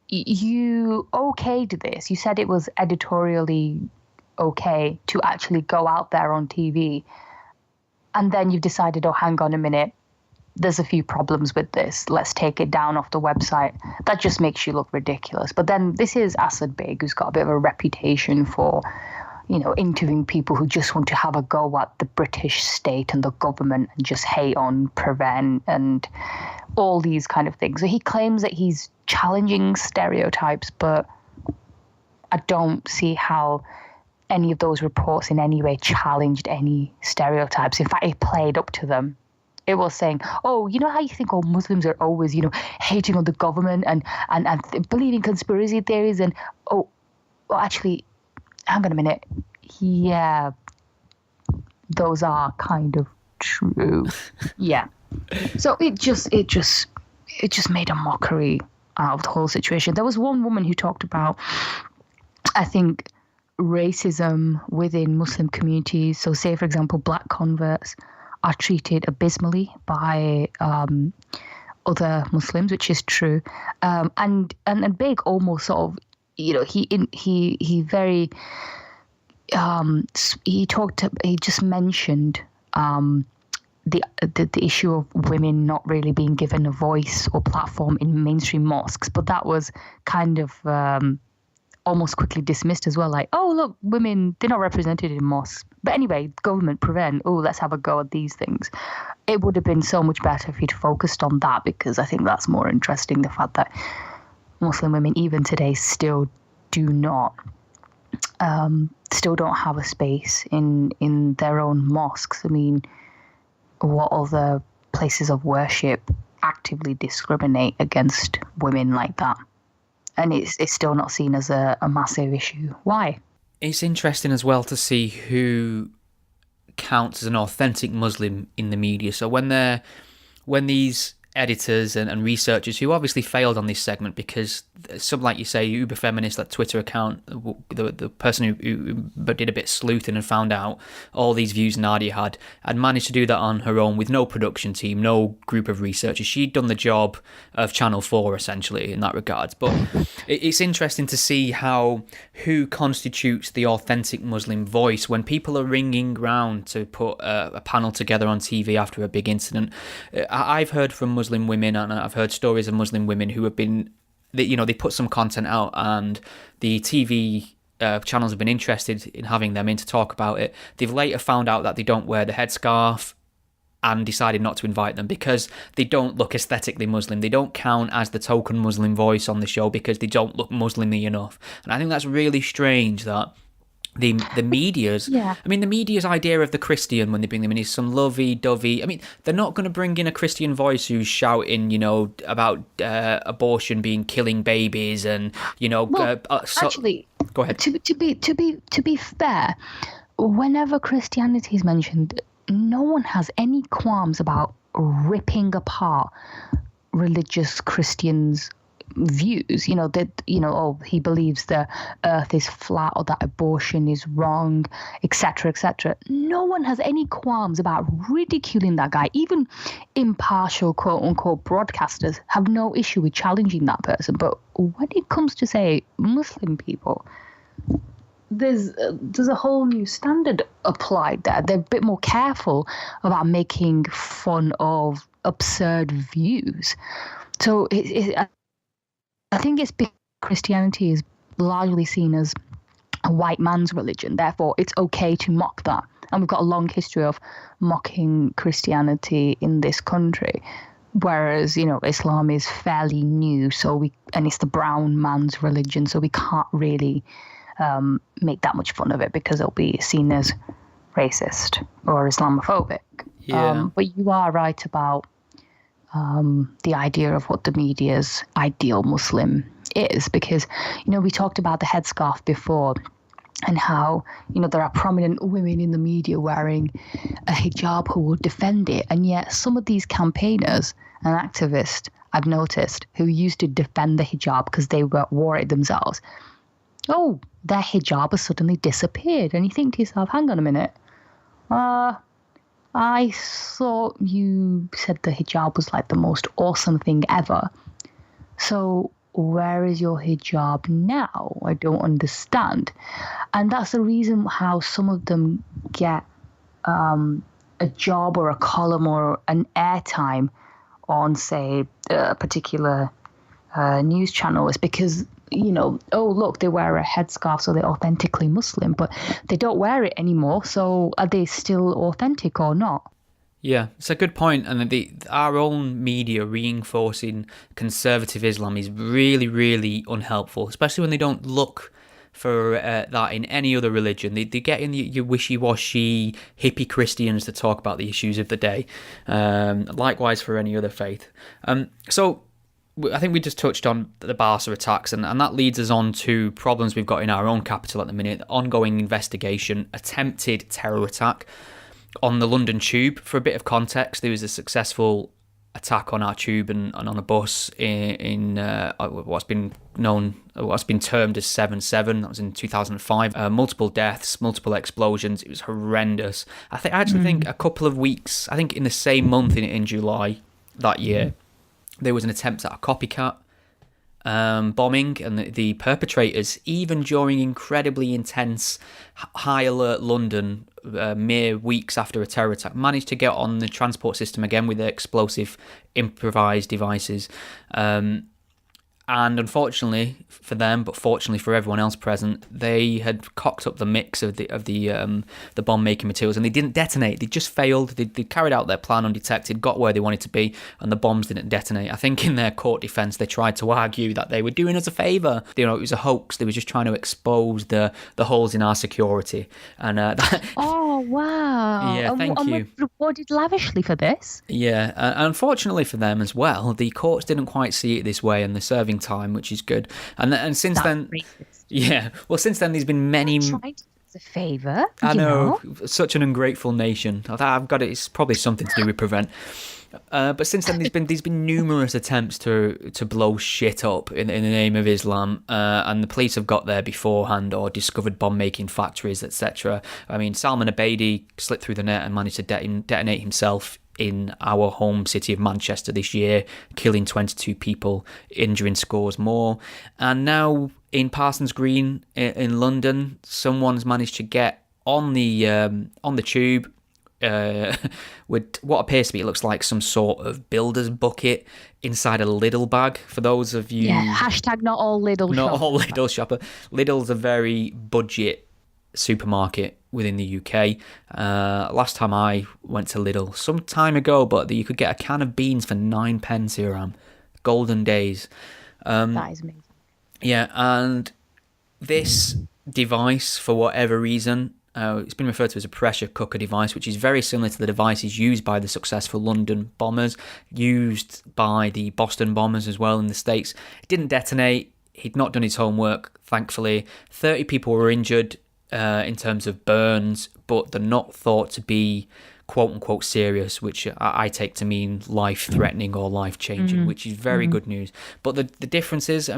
You okayed this. You said it was editorially okay to actually go out there on TV. And then you've decided, oh, hang on a minute, there's a few problems with this. Let's take it down off the website. That just makes you look ridiculous. But then this is Asad Baig, who's got a bit of a reputation for, interviewing people who just want to have a go at the British state and the government and just hate on, prevent, and all these kind of things. So he claims that he's challenging stereotypes, but I don't see how any of those reports in any way challenged any stereotypes. In fact, it played up to them. It was saying, oh, you know how you think all Muslims are always, hating on the government and believing conspiracy theories, and well, actually, hang on a minute. Yeah, those are kind of true. Yeah. So it just made a mockery out of the whole situation. There was one woman who talked about, I think, racism within Muslim communities. So say, for example, black converts are treated abysmally by other Muslims, which is true. And Baig almost sort of, he very he just mentioned the issue of women not really being given a voice or platform in mainstream mosques, but that was kind of almost quickly dismissed as well. Like, oh, look, women, they're not represented in mosques. But anyway, government prevent, oh, let's have a go at these things. It would have been so much better if he'd focused on that, because I think that's more interesting, the fact that Muslim women even today still don't have a space in their own mosques. I mean, what other places of worship actively discriminate against women like that? And it's still not seen as a massive issue. Why? It's interesting as well to see who counts as an authentic Muslim in the media. So when these editors and researchers who obviously failed on this segment, because some, like you say, Uber Feminist, that Twitter account, the person who did a bit of sleuthing and found out all these views Nadia had managed to do that on her own with no production team, no group of researchers. She'd done the job of Channel 4 essentially in that regard. But it's interesting to see who constitutes the authentic Muslim voice when people are ringing round to put a panel together on TV after a big incident. I've heard from Muslim women, and I've heard stories of Muslim women who have been, they put some content out, and the TV channels have been interested in having them in to talk about it. They've later found out that they don't wear the headscarf and decided not to invite them because they don't look aesthetically Muslim. They don't count as the token Muslim voice on the show because they don't look Muslim-y enough. And I think that's really strange that the media's the media's idea of the Christian when they bring them in is some lovey-dovey. I mean, they're not going to bring in a Christian voice who's shouting, about abortion being killing babies and, actually, Go ahead. To be fair, whenever Christianity is mentioned, no one has any qualms about ripping apart religious Christians' views. Oh, he believes the earth is flat or that abortion is wrong, etc., etc. No one has any qualms about ridiculing that guy. Even impartial, quote unquote, broadcasters have no issue with challenging that person. But when it comes to, say, Muslim people, there's a whole new standard applied there. They're a bit more careful about making fun of absurd views. So I think it's because Christianity is largely seen as a white man's religion. Therefore, it's okay to mock that. And we've got a long history of mocking Christianity in this country. Whereas, Islam is fairly new, and it's the brown man's religion, so we can't really make that much fun of it because it'll be seen as racist or Islamophobic. Yeah. But you are right about the idea of what the media's ideal Muslim is, because, we talked about the headscarf before and how, there are prominent women in the media wearing a hijab who will defend it. And yet some of these campaigners and activists, I've noticed, who used to defend the hijab because they wore it themselves, their hijab has suddenly disappeared. And you think to yourself, hang on a minute, I thought you said the hijab was like the most awesome thing ever. So where is your hijab now? I don't understand. And that's the reason how some of them get a job or a column or an airtime on, say, a particular news channel is because, look, they wear a headscarf, so they're authentically Muslim, but they don't wear it anymore. So are they still authentic or not? Yeah, it's a good point. And our own media reinforcing conservative Islam is really, really unhelpful, especially when they don't look for that in any other religion. They get in your wishy-washy hippie Christians to talk about the issues of the day. Likewise for any other faith. So I think we just touched on the Barca attacks, and that leads us on to problems we've got in our own capital at the minute. Ongoing investigation, attempted terror attack on the London Tube. For a bit of context, there was a successful attack on our tube and on a bus in what's been termed as 7/7. That was in 2005. Multiple deaths, multiple explosions. It was horrendous. I actually think a couple of weeks, I think in the same month in July that year, there was an attempt at a copycat bombing, and the perpetrators, even during incredibly intense high alert London, mere weeks after a terror attack, managed to get on the transport system again with their explosive improvised devices. And unfortunately for them, but fortunately for everyone else present, they had cocked up the mix of the bomb making materials, and they didn't detonate. They just failed. They carried out their plan undetected, got where they wanted to be, and the bombs didn't detonate. I think in their court defense, they tried to argue that they were doing us a favor. It was a hoax. They were just trying to expose the holes in our security. And oh wow! Yeah, thank you. And we're rewarded lavishly for this. Yeah, unfortunately for them as well, the courts didn't quite see it this way, and they're serving time, which is good. And since then, racist. Yeah, well, since then there's been many. Trying to do us a favour. I know, such an ungrateful nation. I've got it. It's probably something to do with Prevent. But since then, there's been numerous attempts to blow shit up in the name of Islam, and the police have got there beforehand or discovered bomb-making factories, etc. I mean, Salman Abedi slipped through the net and managed to detonate himself in our home city of Manchester this year, killing 22 people, injuring scores more. And now in Parsons Green in London, someone's managed to get on the tube with what appears to be, it looks like some sort of builder's bucket inside a Lidl bag. For those of you... Yeah, hashtag not all Lidl shopper. Not all Lidl shopper. Lidl's a very budget supermarket within the UK. Last time I went to Lidl, some time ago, but you could get a can of beans for 9p, Iram. Golden days. That is amazing. Yeah, and this device, for whatever reason, it's been referred to as a pressure cooker device, which is very similar to the devices used by the successful London bombers, used by the Boston bombers as well in the States. It didn't detonate. He'd not done his homework, thankfully. 30 people were injured in terms of burns, but they're not thought to be quote-unquote serious, which I take to mean life-threatening or life-changing, which is very good news. But the difference is,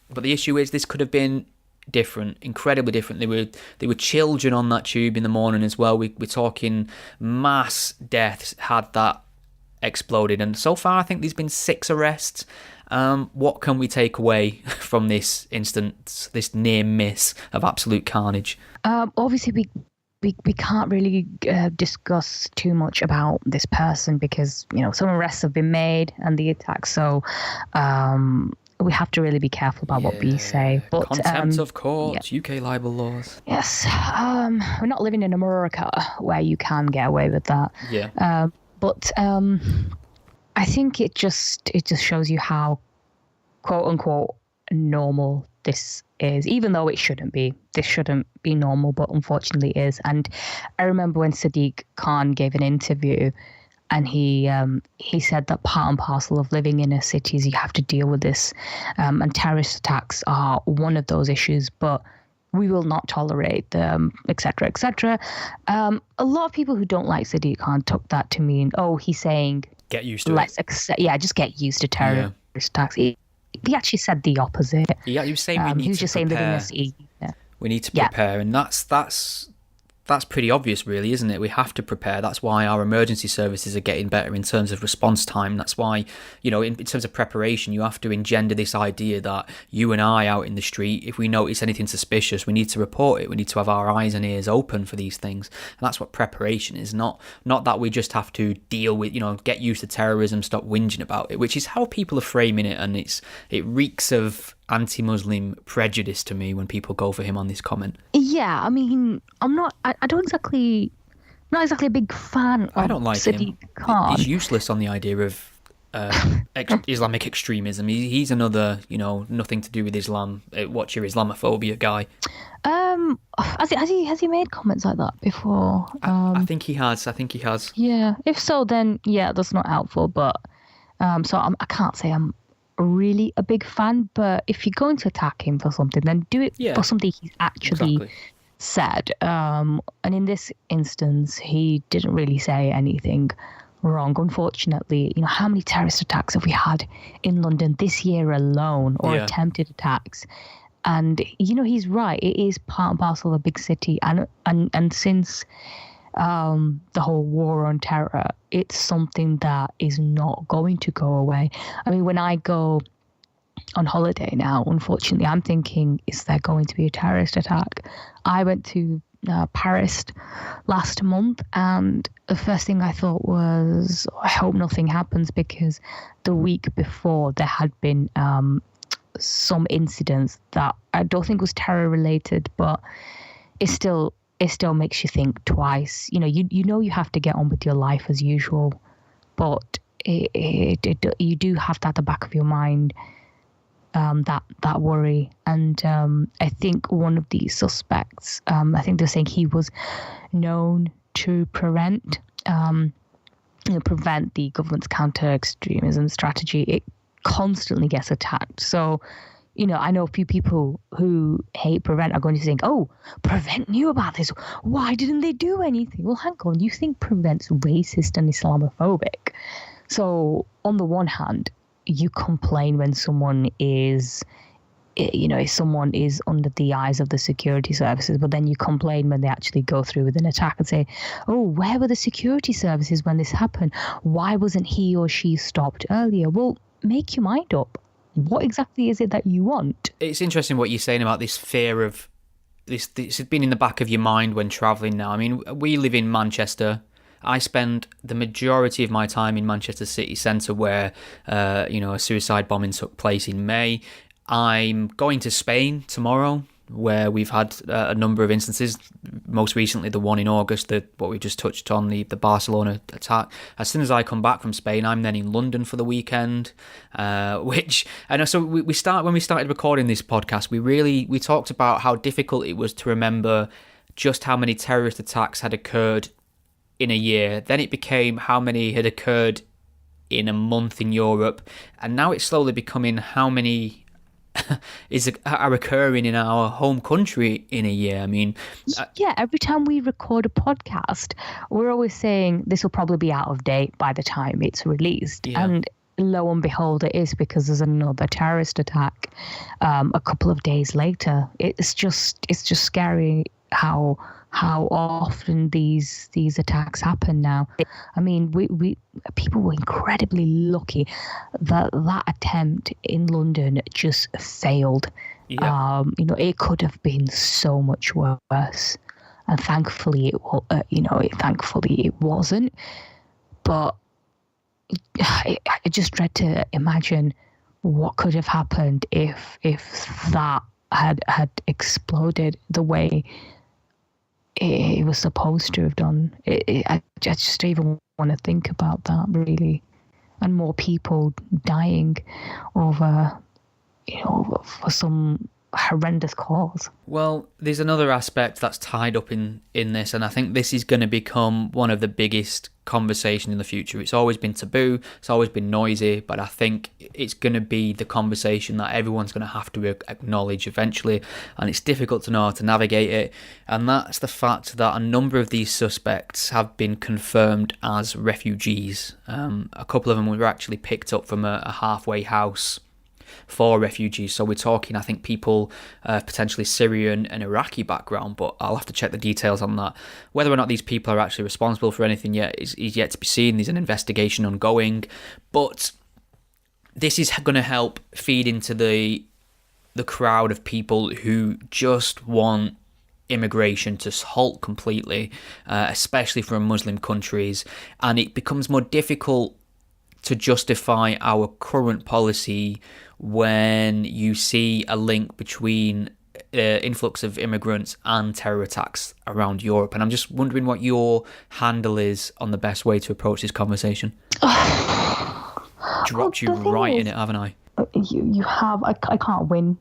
but the issue is this could have been different, incredibly different. They were children on that tube in the morning as well. We're talking mass deaths had that exploded, and so far I think there's been 6 arrests. What can we take away from this instance, this near miss of absolute carnage? Obviously, we can't really discuss too much about this person because, some arrests have been made and the attack. So we have to really be careful about what we say. But contempt of court, UK libel laws. Yes. We're not living in America where you can get away with that. Yeah. But I think it just shows you how quote unquote normal this is, even though it shouldn't be. This shouldn't be normal, but unfortunately it is. And I remember when Sadiq Khan gave an interview, and he said that part and parcel of living in a city is you have to deal with this, and terrorist attacks are one of those issues, but we will not tolerate them, etc., etc. A lot of people who don't like Sadiq Khan took that to mean, he's saying, get used to it. Just get used to terrorist attacks. He actually said the opposite. Yeah, he was saying we need to prepare. We need to prepare, and that's pretty obvious, really, isn't it? We have to prepare. That's why our emergency services are getting better in terms of response time. That's why, in terms of preparation, you have to engender this idea that you and I out in the street, if we notice anything suspicious, we need to report it. We need to have our eyes and ears open for these things. And that's what preparation is, not that we just have to deal with, get used to terrorism, stop whinging about it, which is how people are framing it. And it reeks of anti-Muslim prejudice to me when people go for him on this comment. Yeah, I'm not exactly a big fan I don't like Sadiq him. Khan. He's useless on the idea of Islamic extremism. He's another, nothing to do with Islam. Watch your Islamophobia guy. Has he made comments like that before? I think he has. Yeah. If so, then that's not helpful. But so I can't say I'm really a big fan. But if you're going to attack him for something, then do it for something he's actually said. And in this instance, he didn't really say anything wrong. Unfortunately, how many terrorist attacks have we had in London this year alone, or attempted attacks? And he's right. It is part and parcel of a big city, and since the whole war on terror, it's something that is not going to go away. When I go on holiday now, unfortunately, I'm thinking, is there going to be a terrorist attack? I went to Paris last month, and the first thing I thought was, I hope nothing happens, because the week before there had been some incidents that I don't think was terror related, but it still makes you think twice. You have to get on with your life as usual, but you do have that at the back of your mind, that worry. And I think one of these suspects, I think they're saying he was known to prevent the government's counter-extremism strategy. It constantly gets attacked. So, I know a few people who hate Prevent are going to think, Prevent knew about this. Why didn't they do anything? Well, hang on. You think Prevent's racist and Islamophobic. So, on the one hand, you complain when someone is, if someone is under the eyes of the security services, but then you complain when they actually go through with an attack and say, where were the security services when this happened? Why wasn't he or she stopped earlier? Well, make your mind up. What exactly is it that you want? It's interesting what you're saying about this fear of this. This has been in the back of your mind when travelling now. We live in Manchester. I spend the majority of my time in Manchester city centre, where a suicide bombing took place in May. I'm going to Spain tomorrow, where we've had a number of instances, most recently the one in August, what we just touched on, the Barcelona attack. As soon as I come back from Spain, I'm then in London for the weekend, which, and so when we started recording this podcast, we talked about how difficult it was to remember just how many terrorist attacks had occurred in a year. Then it became how many had occurred in a month in Europe, and now it's slowly becoming how many are occurring in our home country in a year. I mean, yeah, every time we record a podcast, we're always saying this will probably be out of date by the time it's released. Yeah. And lo and behold, it is, because there's another terrorist attack a couple of days later. It's just scary how often these attacks happen now. I mean, we people were incredibly lucky that attempt in London just failed. Yeah. It could have been so much worse, and thankfully it wasn't. But I just dread to imagine what could have happened if that had exploded the way it was supposed to have done. I just don't even want to think about that, really. And more people dying over, for some horrendous cause. Well, there's another aspect that's tied up in this, and I think this is going to become one of the biggest conversations in the future. It's always been taboo, it's always been noisy, but I think it's going to be the conversation that everyone's going to have to acknowledge eventually, and it's difficult to know how to navigate it. And that's the fact that a number of these suspects have been confirmed as refugees. A couple of them were actually picked up from a halfway house for refugees. So we're talking, I think, people potentially Syrian and Iraqi background, but I'll have to check the details on that. Whether or not these people are actually responsible for anything yet is yet to be seen. There's an investigation ongoing, but this is going to help feed into the crowd of people who just want immigration to halt completely, especially from Muslim countries, and it becomes more difficult to justify our current policy when you see a link between influx of immigrants and terror attacks around Europe. And I'm just wondering what your handle is on the best way to approach this conversation. Dropped you right in it, haven't I? You have. I can't win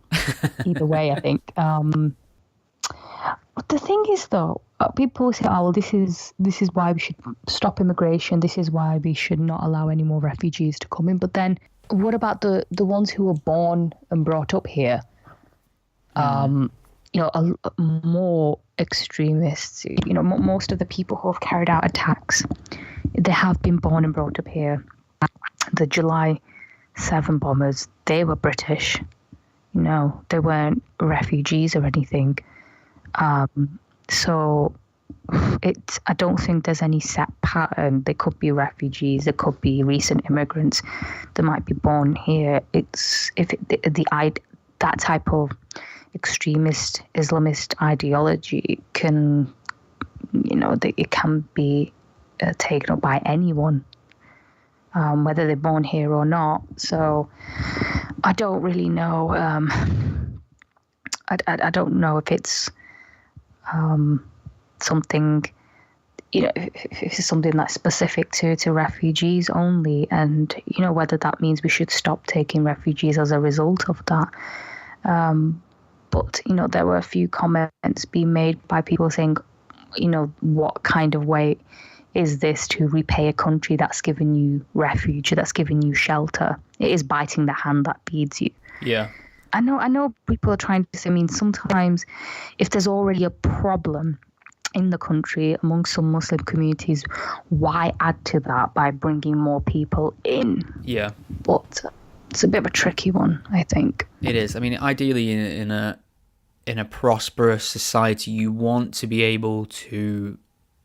either way, I think. But the thing is, though, people say, "Oh, well, this is why we should stop immigration. This is why we should not allow any more refugees to come in." But then, what about the ones who were born and brought up here? More extremists. Most of the people who have carried out attacks, they have been born and brought up here. The July 7 bombers, they were British. They weren't refugees or anything. So I don't think there's any set pattern. They could be refugees, they could be recent immigrants, they might be born here. It's that type of extremist Islamist ideology can, it can be taken up by anyone, whether they're born here or not. So I don't really know. I don't know if it's something, if it's something that's specific to refugees only, and whether that means we should stop taking refugees as a result of that. But there were a few comments being made by people saying, what kind of way is this to repay a country that's given you refuge, that's given you shelter? It is biting the hand that feeds you. Yeah. I know people are trying to say, sometimes if there's already a problem in the country among some Muslim communities, why add to that by bringing more people in? Yeah. But it's a bit of a tricky one, I think. It is. I mean, ideally in a prosperous society, you want to be able to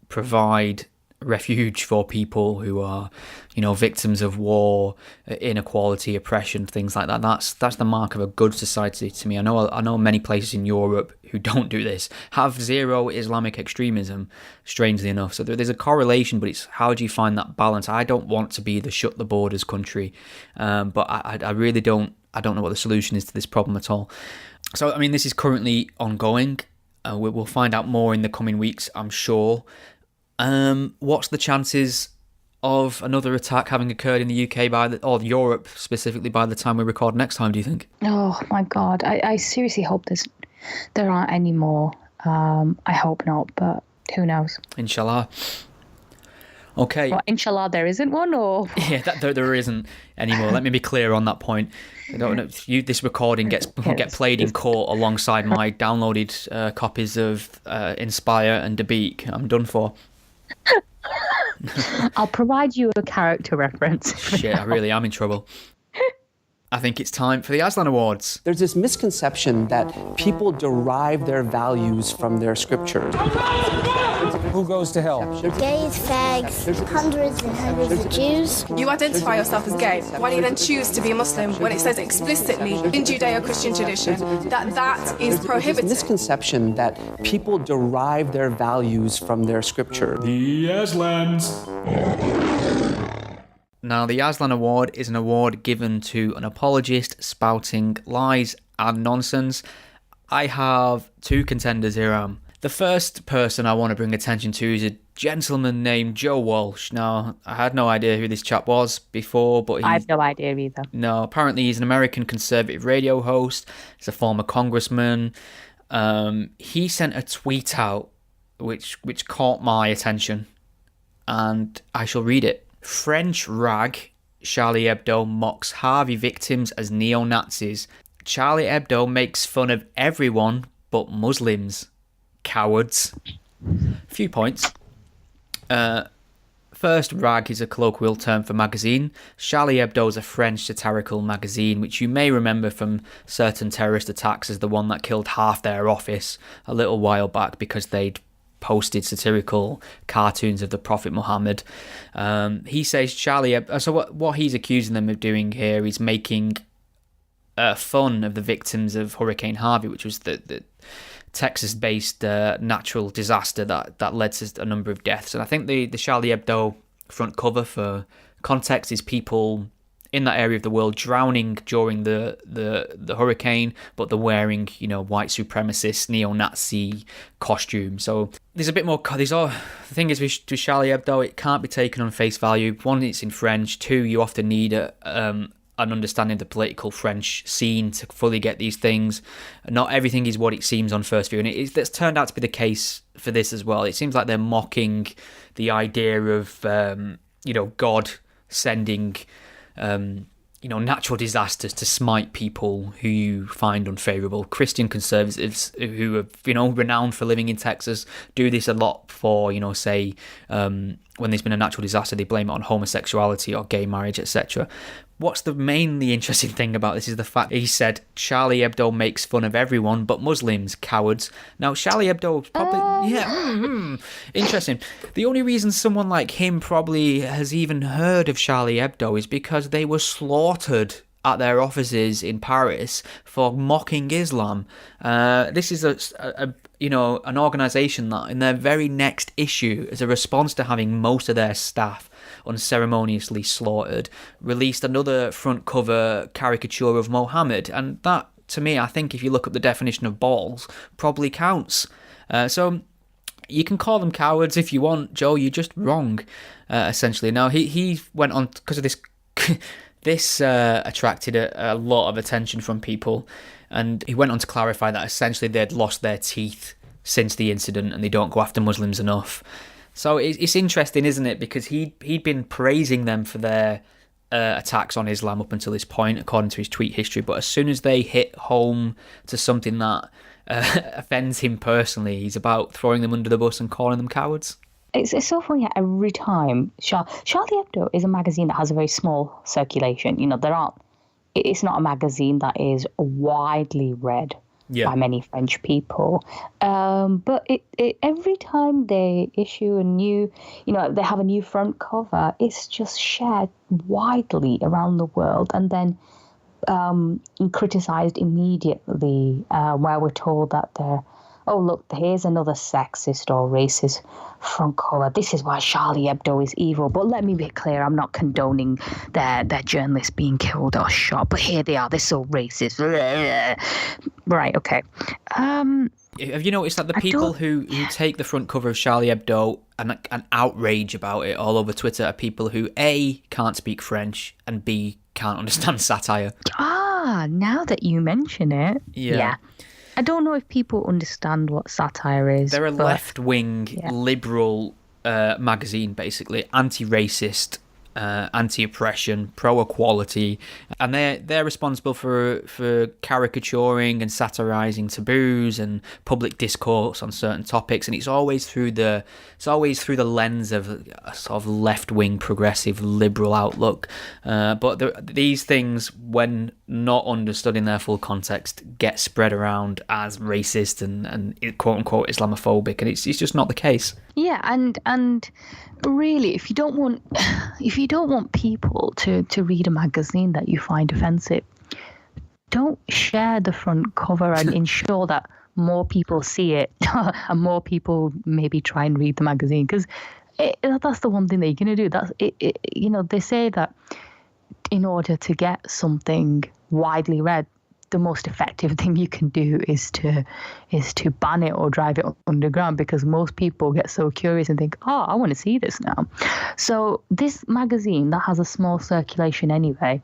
provide refuge for people who are, victims of war, inequality, oppression, things like that. That's the mark of a good society to me. I know many places in Europe who don't do this have zero Islamic extremism, strangely enough. So there's a correlation, but it's how do you find that balance? I don't want to be the shut the borders country, but I really don't. I don't know what the solution is to this problem at all. So I mean, this is currently ongoing. We'll find out more in the coming weeks, I'm sure. What's the chances of another attack having occurred in the UK or Europe specifically by the time we record next time, do you think? Oh my God, I seriously hope there aren't any more. I hope not, but who knows? Inshallah. Okay. Well, inshallah, there isn't one, or Yeah, there isn't anymore. Let me be clear on that point. I don't know if this recording will get played in court alongside my downloaded copies of Inspire and Dabiq. I'm done for. I'll provide you a character reference. Shit, I really am in trouble. I think it's time for the ASLAN Awards. There's this misconception that people derive their values from their scriptures. Who goes to hell? Gays, fags, hundreds and hundreds of Jews. You identify yourself as gay. Why do you then choose to be a Muslim when it says explicitly in Judeo-Christian tradition that is prohibited? There's this misconception that people derive their values from their scripture. The ASLANs. Now, the ASLAN Award is an award given to an apologist spouting lies and nonsense. I have two contenders here. The first person I want to bring attention to is a gentleman named Joe Walsh. Now, I had no idea who this chap was before, but I have no idea either. No, apparently he's an American conservative radio host. He's a former congressman. He sent a tweet out which caught my attention, and I shall read it. French rag, Charlie Hebdo mocks Harvey victims as neo-Nazis. Charlie Hebdo makes fun of everyone but Muslims. Cowards. Few points. First, rag is a colloquial term for magazine. Charlie Hebdo is a French satirical magazine, which you may remember from certain terrorist attacks as the one that killed half their office a little while back because they'd posted satirical cartoons of the Prophet Muhammad. He says Charlie Hebdo... So what he's accusing them of doing here is making fun of the victims of Hurricane Harvey, which was the Texas-based natural disaster that led to a number of deaths. And I think the Charlie Hebdo front cover, for context, is people in that area of the world drowning during the hurricane, but they're wearing, white supremacist neo-Nazi costumes. So there's a bit more. The thing is with Charlie Hebdo, it can't be taken on face value. One, it's in French. Two, you often need an understanding of the political French scene to fully get these things. Not everything is what it seems on first view, and that's turned out to be the case for this as well. It seems like they're mocking the idea of God sending natural disasters to smite people who you find unfavourable. Christian conservatives who are, renowned for living in Texas do this a lot for, when there's been a natural disaster, they blame it on homosexuality or gay marriage, etc. What's the mainly interesting thing about this is the fact he said Charlie Hebdo makes fun of everyone but Muslims, cowards. Now, Charlie Hebdo probably... interesting. The only reason someone like him probably has even heard of Charlie Hebdo is because they were slaughtered at their offices in Paris for mocking Islam. This is an organisation that in their very next issue, as a response to having most of their staff unceremoniously slaughtered, released another front cover caricature of Mohammed, and that, to me, I think if you look up the definition of balls, probably counts. So you can call them cowards if you want, Joe. You're just wrong, essentially. Now he went on because of this. This attracted a lot of attention from people, and he went on to clarify that essentially they'd lost their teeth since the incident and they don't go after Muslims enough. So it's interesting, isn't it? Because he'd been praising them for their attacks on Islam up until this point, according to his tweet history. But as soon as they hit home to something that offends him personally, he's about throwing them under the bus and calling them cowards. It's so funny every time. Charlie Hebdo is a magazine that has a very small circulation. It's not a magazine that is widely read by many French people. But every time they issue a new, they have a new front cover, it's just shared widely around the world and then criticised immediately, where we're told that they're, oh, look, here's another sexist or racist front cover. This is why Charlie Hebdo is evil. But let me be clear, I'm not condoning their journalists being killed or shot. But here they are, they're so racist. Right, okay. Have you noticed that the people who take the front cover of Charlie Hebdo and outrage about it all over Twitter are people who, A, can't speak French, and B, can't understand satire? Now that you mention it, yeah. I don't know if people understand what satire is. They're a left-wing, liberal magazine, basically anti-racist, anti-oppression, pro-equality, and they're responsible for caricaturing and satirizing taboos and public discourse on certain topics, and it's always through the lens of a sort of left-wing, progressive, liberal outlook. But these things, when not understood in their full context, get spread around as racist and quote unquote Islamophobic, and it's just not the case. Yeah, and really, if you don't want people to read a magazine that you find offensive, don't share the front cover and ensure that more people see it and more people maybe try and read the magazine, because that's the one thing that you're going to do. That's it. You know, they say that in order to get something widely read, the most effective thing you can do is to ban it or drive it underground, because most people get so curious and think, oh, I want to see this now. So this magazine that has a small circulation anyway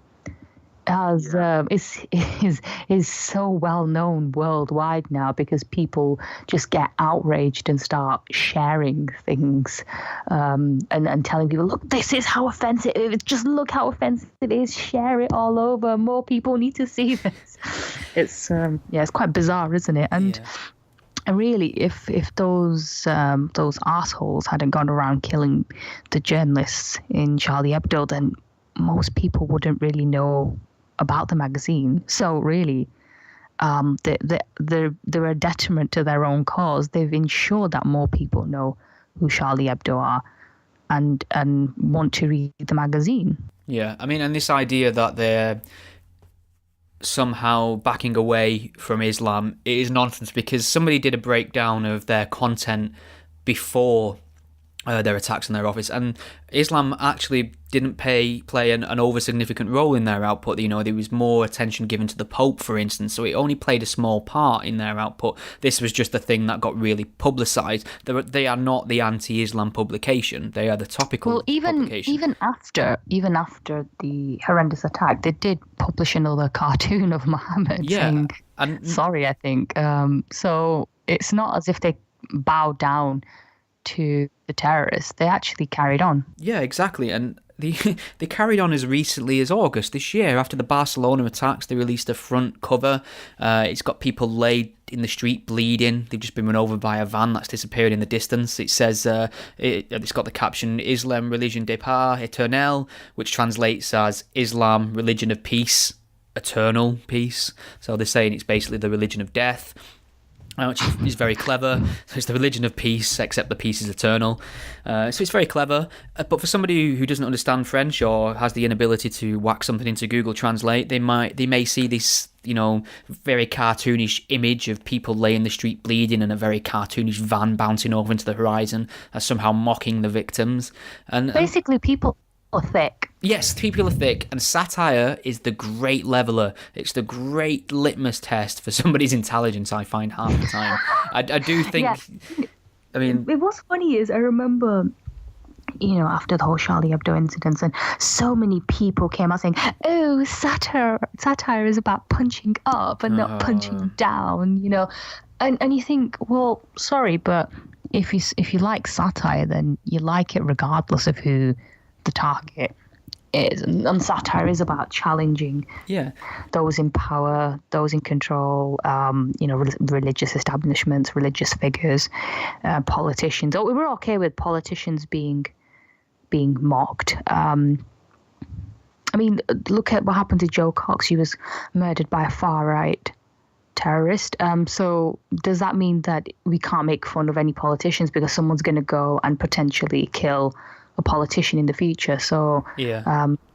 is so well known worldwide now, because people just get outraged and start sharing things and telling people, look, this is how offensive it is. Just look how offensive it is. Share it all over. More people need to see this. It's it's quite bizarre, isn't it? And really, if those assholes hadn't gone around killing the journalists in Charlie Hebdo, then most people wouldn't really know about the magazine. So really, they're a detriment to their own cause. They've ensured that more people know who Charlie Hebdo are and want to read the magazine. Yeah, I mean, and this idea that they're somehow backing away from Islam, it is nonsense, because somebody did a breakdown of their content before their attacks on their office, and Islam actually didn't play an over-significant role in their output. You know, there was more attention given to the Pope, for instance, so it only played a small part in their output. This was just the thing that got really publicised. They are not the anti-Islam publication. They are the topical publication. Even after the horrendous attack, they did publish another cartoon of Muhammad saying, sorry, I think. So it's not as if they bowed down to the terrorists. They actually carried on. Yeah, exactly. And they carried on as recently as August this year. After the Barcelona attacks, they released a front cover. It's got people laid in the street bleeding. They've just been run over by a van that's disappeared in the distance. It says, it's got the caption, Islam, religion de paix éternelle, which translates as Islam, religion of peace, eternal peace. So they're saying it's basically the religion of death, which is very clever. So it's the religion of peace, except the peace is eternal. So it's very clever. But for somebody who doesn't understand French or has the inability to whack something into Google Translate, they may see this, you know, very cartoonish image of people laying in the street bleeding and a very cartoonish van bouncing over into the horizon as somehow mocking the victims. And basically, people are thick. Yes, people are thick, and satire is the great leveler. It's the great litmus test for somebody's intelligence, I find, half the time. I do think... Yeah. I mean... What's funny is I remember, you know, after the whole Charlie Hebdo incidents, and so many people came out saying, oh, satire is about punching up and not punching down, you know. And you think, well, sorry, but if you like satire, then you like it regardless of who the target is, and satire is about challenging those in power, those in control, you know, religious establishments, religious figures, politicians. Oh, we were okay with politicians being mocked. I mean, look at what happened to Joe Cox. He was murdered by a far-right terrorist. So does that mean that we can't make fun of any politicians because someone's going to go and potentially kill a politician in the future? So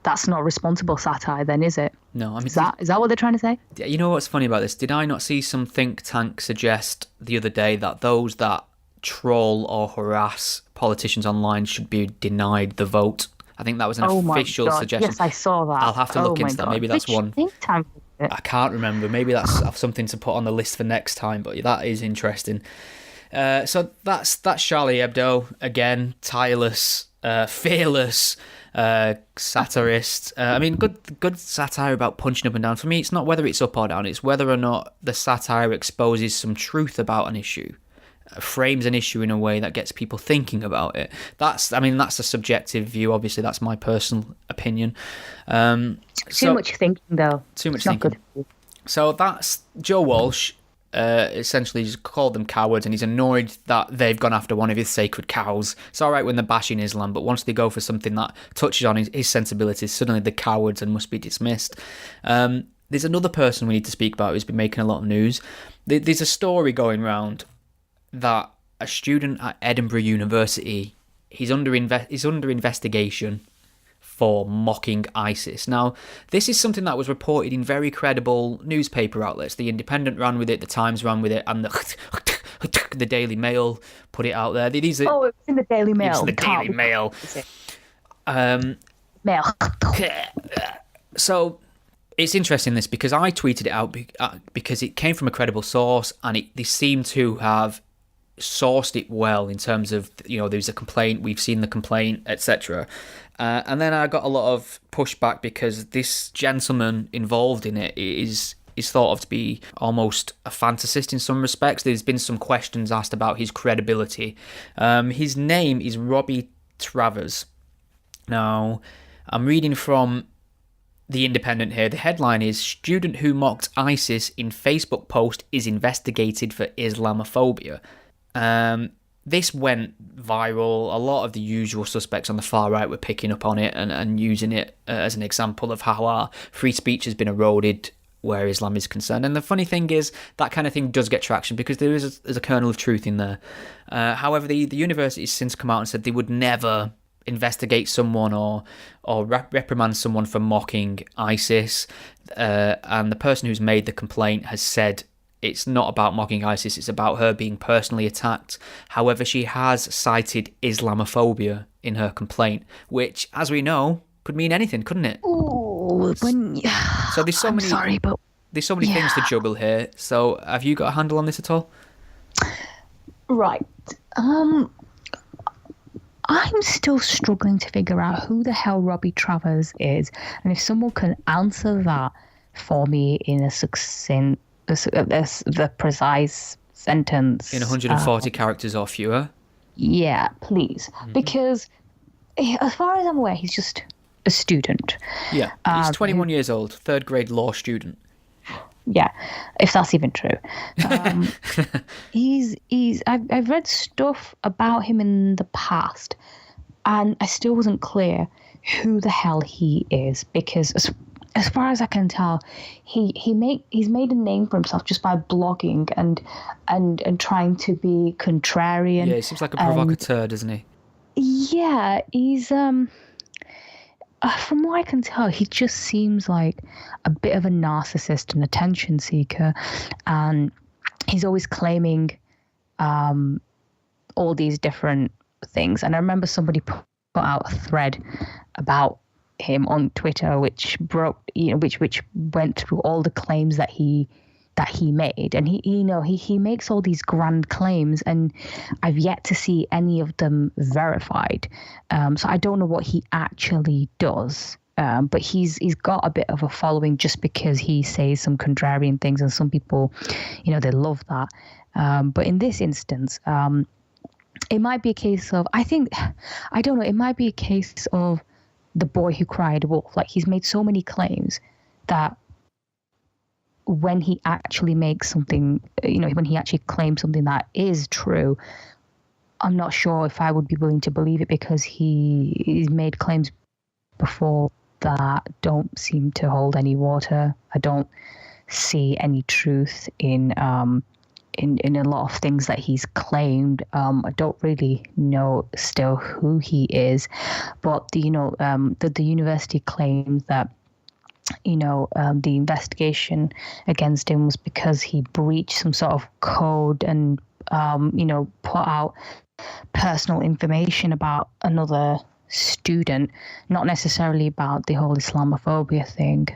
that's not responsible satire then, is it? No, I mean, is that what they're trying to say? You know what's funny about this? Did I not see some think tank suggest the other day that those that troll or harass politicians online should be denied the vote? I think that was an official suggestion. Yes, I saw that. I'll have to look into that. Maybe that's one. Think tank? I can't remember. Maybe that's something to put on the list for next time, but that is interesting. So that's Charlie Hebdo. Again, tireless, fearless satirist. I mean, good satire about punching up and down. For me, it's not whether it's up or down, it's whether or not the satire exposes some truth about an issue. frames an issue in a way that gets people thinking about it. That's a subjective view. Obviously, that's my personal opinion. Too much thinking, though. Too much It's not thinking. good. So that's Joe Walsh. Essentially just called them cowards, and he's annoyed that they've gone after one of his sacred cows. It's all right when they're bashing Islam, but once they go for something that touches on his sensibilities, suddenly they're cowards and must be dismissed. There's another person we need to speak about who's been making a lot of news. There's a story going around that a student at Edinburgh University, he's under investigation for mocking ISIS. Now, this is something that was reported in very credible newspaper outlets. The Independent ran with it, the Times ran with it, and the Daily Mail put it out there. These are, Oh, it was in the Daily Mail. it's in the Daily Mail. Mail. So it's interesting this because I tweeted it out because it came from a credible source, and they seem to have sourced it well in terms of, there's a complaint, we've seen the complaint, etc. And then I got a lot of pushback because this gentleman involved in it is thought of to be almost a fantasist in some respects. There's been some questions asked about his credibility. His name is Robbie Travers. Now, I'm reading from The Independent here. The headline is, "Student who mocked ISIS in Facebook post is investigated for Islamophobia." This went viral. A lot of the usual suspects on the far right were picking up on it and using it as an example of how our free speech has been eroded where Islam is concerned. And the funny thing is, that kind of thing does get traction because there's a kernel of truth in there. However, the university has since come out and said they would never investigate someone or reprimand someone for mocking ISIS. And the person who's made the complaint has said it's not about mocking ISIS, it's about her being personally attacked. However, she has cited Islamophobia in her complaint, which, as we know, could mean anything, couldn't it? Oh, So there's so many things to juggle here. So have you got a handle on this at all? Right. I'm still struggling to figure out who the hell Robbie Travers is, and if someone can answer that for me in a succinct, the precise sentence in 140 characters or fewer. Yeah, please, because as far as I'm aware, he's just a student. Yeah, he's 21 years old, third grade law student. Yeah, if that's even true. I've read stuff about him in the past, and I still wasn't clear who the hell he is, because as far as I can tell, he's made a name for himself just by blogging and trying to be contrarian. Yeah, he seems like a provocateur, doesn't he? Yeah, he's from what I can tell, he just seems like a bit of a narcissist and attention seeker, and he's always claiming all these different things. And I remember somebody put out a thread about him on Twitter, which went through all the claims that he made, and he makes all these grand claims, and I've yet to see any of them verified. So I don't know what he actually does, but he's got a bit of a following just because he says some contrarian things, and some people, they love that. But in this instance, it might be a case of, it might be a case of the boy who cried wolf. Like, he's made so many claims that when he actually makes something, when he actually claims something that is true, I'm not sure if I would be willing to believe it, because he's made claims before that don't seem to hold any water. I don't see any truth in a lot of things that he's claimed. I don't really know still who he is, but the university claims that the investigation against him was because he breached some sort of code and put out personal information about another student, not necessarily about the whole Islamophobia thing.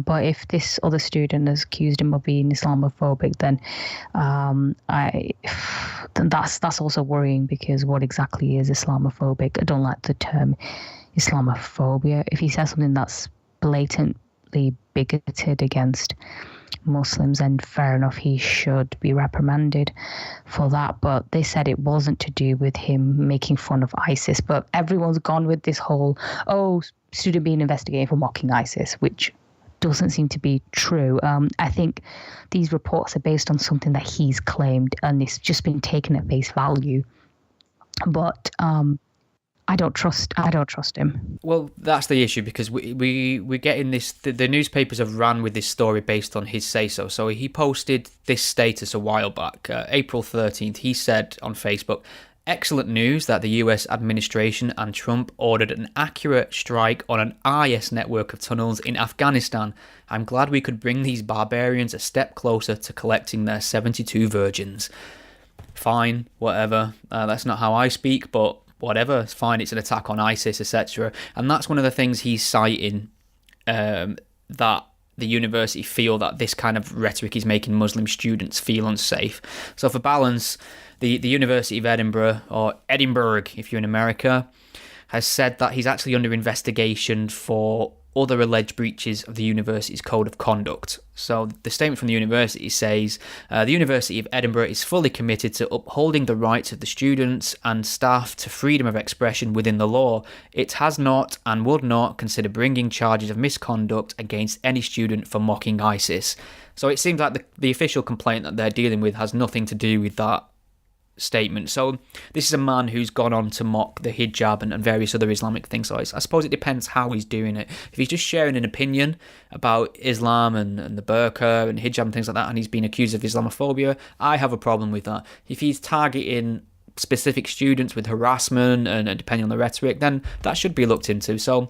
But if this other student has accused him of being Islamophobic, then that's also worrying, because what exactly is Islamophobic? I don't like the term Islamophobia. If he says something that's blatantly bigoted against Muslims, and fair enough, he should be reprimanded for that. But they said it wasn't to do with him making fun of ISIS. But everyone's gone with this whole, student being investigated for mocking ISIS, which doesn't seem to be true. I think these reports are based on something that he's claimed, and it's just been taken at face value. But I don't trust him. Well, that's the issue, because we're getting this. The newspapers have ran with this story based on his say-so. So he posted this status a while back, April 13th. He said on Facebook, "Excellent news that the US administration and Trump ordered an accurate strike on an IS network of tunnels in Afghanistan. I'm glad we could bring these barbarians a step closer to collecting their 72 virgins." Fine, whatever. That's not how I speak, but whatever, it's fine, it's an attack on ISIS, etc. And that's one of the things he's citing, that the university feel that this kind of rhetoric is making Muslim students feel unsafe. So for balance, the University of Edinburgh, or Edinburgh if you're in America, has said that he's actually under investigation for other alleged breaches of the university's code of conduct. So the statement from the university says, the University of Edinburgh is fully committed to upholding the rights of the students and staff to freedom of expression within the law. It has not and would not consider bringing charges of misconduct against any student for mocking ISIS. So it seems like the official complaint that they're dealing with has nothing to do with that statement. So this is a man who's gone on to mock the hijab and various other Islamic things. So I suppose it depends how he's doing it. If he's just sharing an opinion about Islam and the burqa and hijab and things like that, and he's been accused of Islamophobia, I have a problem with that. If he's targeting specific students with harassment and depending on the rhetoric, then that should be looked into. So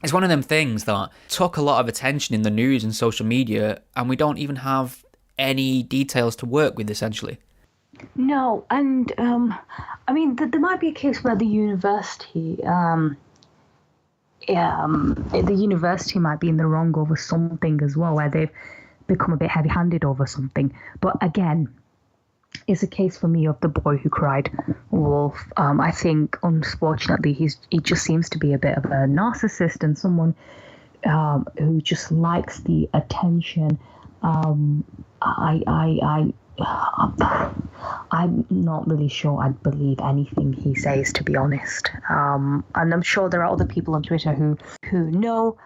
it's one of them things that took a lot of attention in the news and social media, and we don't even have any details to work with, essentially. No, and I mean, there might be a case where the university might be in the wrong over something as well, where they've become a bit heavy-handed over something. But again, it's a case for me of the boy who cried wolf. I think, unfortunately, he just seems to be a bit of a narcissist and someone who just likes the attention. I'm not really sure I'd believe anything he says, to be honest. And I'm sure there are other people on Twitter who know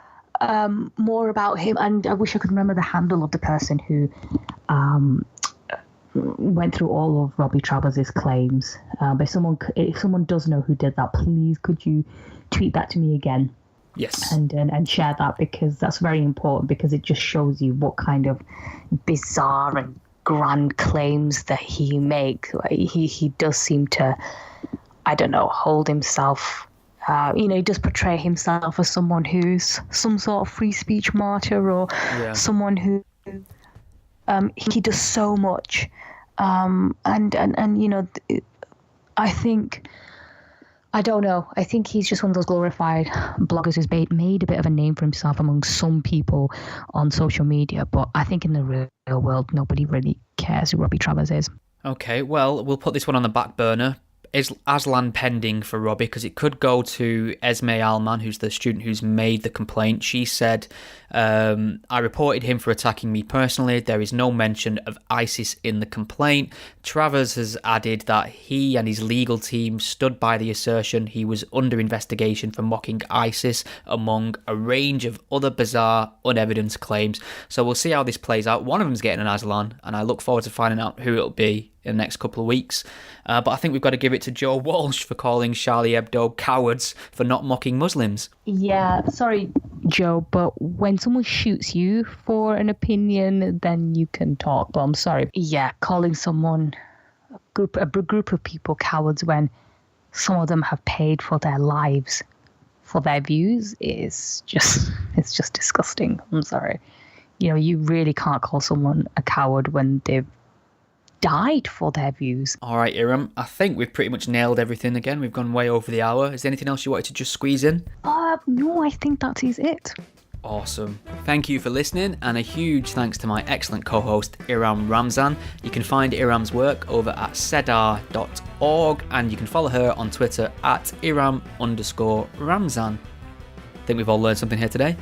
more about him. And I wish I could remember the handle of the person who went through all of Robbie Travers' claims. But if someone does know who did that, please could you tweet that to me again? Yes. And share that, because that's very important, because it just shows you what kind of bizarre and grand claims that he makes. He does seem to, I don't know, hold himself, he does portray himself as someone who's some sort of free speech martyr, or someone who he does so much, and I think, I don't know. I think he's just one of those glorified bloggers who's made a bit of a name for himself among some people on social media. But I think in the real world, nobody really cares who Robbie Travers is. Okay, well, we'll put this one on the back burner. Is ASLAN pending for Robbie? Because it could go to Esme Alman, who's the student who's made the complaint. She said, I reported him for attacking me personally. There is no mention of ISIS in the complaint. Travers has added that he and his legal team stood by the assertion he was under investigation for mocking ISIS, among a range of other bizarre, unevidenced claims. So we'll see how this plays out. One of them's getting an ASLAN, and I look forward to finding out who it'll be in the next couple of weeks. But I think we've got to give it to Joe Walsh for calling Charlie Hebdo cowards for not mocking Muslims. Yeah, sorry, Joe, but when someone shoots you for an opinion, then you can talk. But I'm sorry. Yeah, calling someone, a group of people cowards when some of them have paid for their lives for their views it's just disgusting. I'm sorry. You really can't call someone a coward when they've died for their views. All right, Iram, I think we've pretty much nailed everything again. We've gone way over the hour. Is there anything else you wanted to just squeeze in? No, I think that is it. Awesome. Thank you for listening, and a huge thanks to my excellent co-host, Iram Ramzan. You can find Iram's work over at sedar.org, and you can follow her on Twitter at Iram_Ramzan. Think we've all learned something here today?